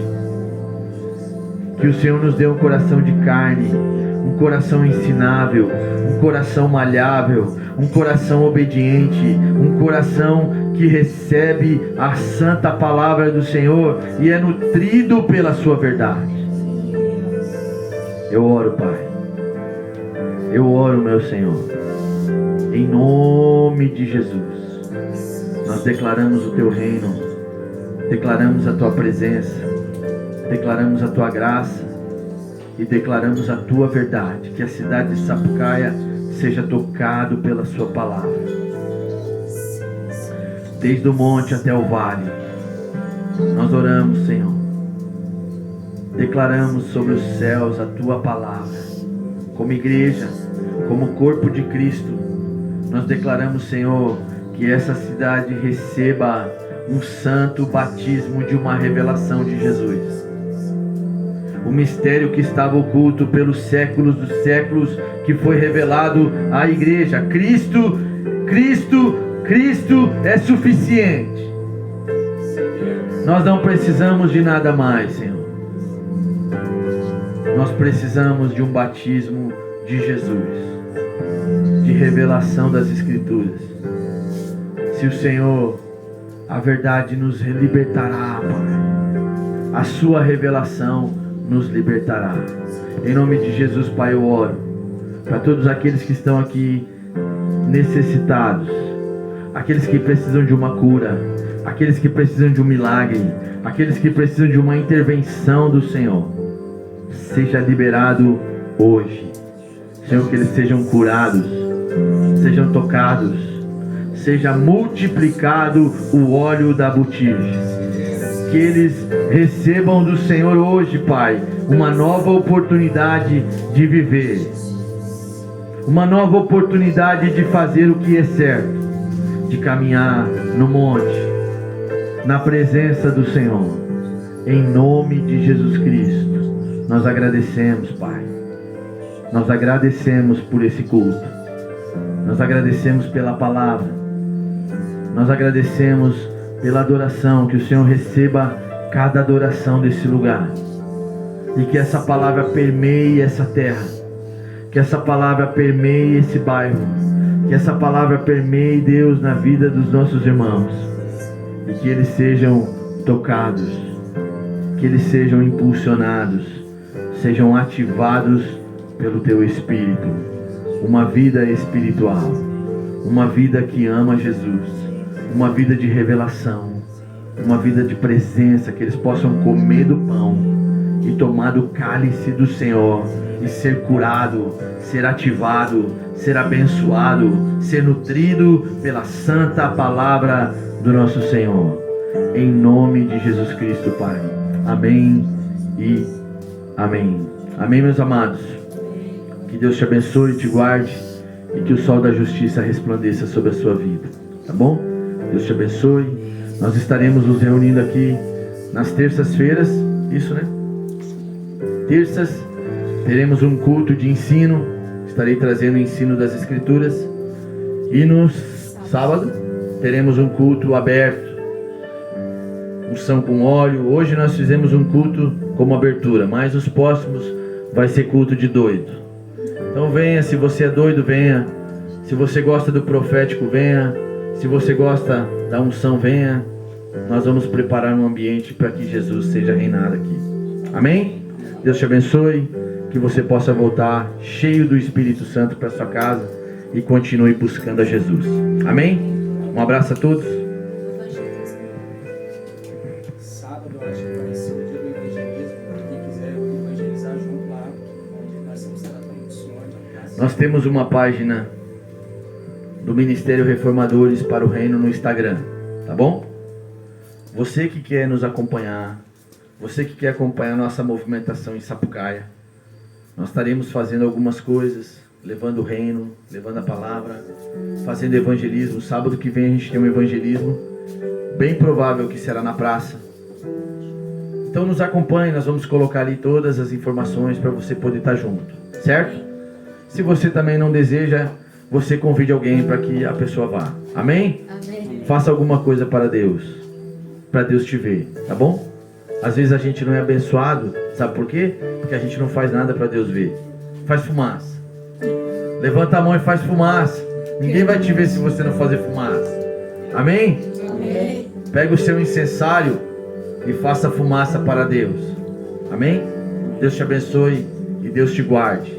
Que o Senhor nos dê um coração de carne, um coração ensinável, um coração malhável, um coração obediente, um coração que recebe a santa palavra do Senhor e é nutrido pela sua verdade. Eu oro, Pai. Eu oro, meu Senhor. Em nome de Jesus. Nós declaramos o Teu reino. Declaramos a Tua presença. Declaramos a Tua graça. E declaramos a Tua verdade. Que a cidade de Sapucaia seja tocado pela Sua palavra. Desde o monte até o vale. Nós oramos, Senhor. Declaramos sobre os céus a Tua palavra. Como igreja, como corpo de Cristo, nós declaramos, Senhor, que essa cidade receba um santo batismo de uma revelação de Jesus. O mistério que estava oculto pelos séculos dos séculos, que foi revelado à igreja. Cristo é suficiente. Nós não precisamos de nada mais, Senhor. Nós precisamos de um batismo de Jesus, de revelação das Escrituras. Se o Senhor, a verdade nos libertará, Pai. A Sua revelação nos libertará. Em nome de Jesus, Pai, eu oro para todos aqueles que estão aqui necessitados, aqueles que precisam de uma cura, aqueles que precisam de um milagre, aqueles que precisam de uma intervenção do Senhor. Seja liberado hoje. Senhor, que eles sejam curados, sejam tocados, seja multiplicado o óleo da botija. Que eles recebam do Senhor hoje, Pai, uma nova oportunidade de viver, uma nova oportunidade de fazer o que é certo, de caminhar no monte, na presença do Senhor. Em nome de Jesus Cristo, nós agradecemos, Pai. Nós agradecemos por esse culto. Nós agradecemos pela palavra. Nós agradecemos pela adoração. Que o Senhor receba cada adoração desse lugar. E que essa palavra permeie essa terra. Que essa palavra permeie esse bairro. Que essa palavra permeie, Deus, na vida dos nossos irmãos. E que eles sejam tocados. Que eles sejam impulsionados. Sejam ativados pelo Teu Espírito. Uma vida espiritual. Uma vida que ama Jesus. Uma vida de revelação. Uma vida de presença. Que eles possam comer do pão e tomar do cálice do Senhor. E ser curado, ser ativado, ser abençoado, ser nutrido pela santa palavra do nosso Senhor. Em nome de Jesus Cristo, Pai. Amém e amém. Amém, meus amados. Que Deus te abençoe e te guarde. E que o sol da justiça resplandeça sobre a sua vida. Tá bom? Deus te abençoe. Nós estaremos nos reunindo aqui nas terças-feiras. Isso, né? Terças. Teremos um culto de ensino. Estarei trazendo o ensino das Escrituras. E no sábado teremos um culto aberto. Unção com óleo. Hoje nós fizemos um culto como abertura, mas os próximos vai ser culto de doido. Então venha, se você é doido, venha. Se você gosta do profético, venha. Se você gosta da unção, venha. Nós vamos preparar um ambiente para que Jesus seja reinado aqui. Amém? Deus te abençoe. Que você possa voltar cheio do Espírito Santo para sua casa e continue buscando a Jesus. Amém? Um abraço a todos. Sábado, eu acho que vai ser o dia do evangelismo. Quem quiser evangelizar junto lá, onde nós estamos tratando do Senhor. Nós temos uma página do Ministério Reformadores para o Reino no Instagram. Tá bom? Você que quer nos acompanhar, você que quer acompanhar nossa movimentação em Sapucaia, nós estaremos fazendo algumas coisas, levando o reino, levando a palavra, fazendo evangelismo. Sábado que vem a gente tem um evangelismo, bem provável que será na praça. Então nos acompanhe, nós vamos colocar ali todas as informações para você poder estar junto, certo? Se você também não deseja, você convide alguém para que a pessoa vá. Amém? Amém. Faça alguma coisa para Deus te ver, tá bom? Às vezes a gente não é abençoado, sabe por quê? Porque a gente não faz nada para Deus ver. Faz fumaça. Levanta a mão e faz fumaça. Ninguém vai te ver se você não fazer fumaça. Amém? Amém. Pega o seu incensário e faça fumaça para Deus. Amém? Deus te abençoe e Deus te guarde.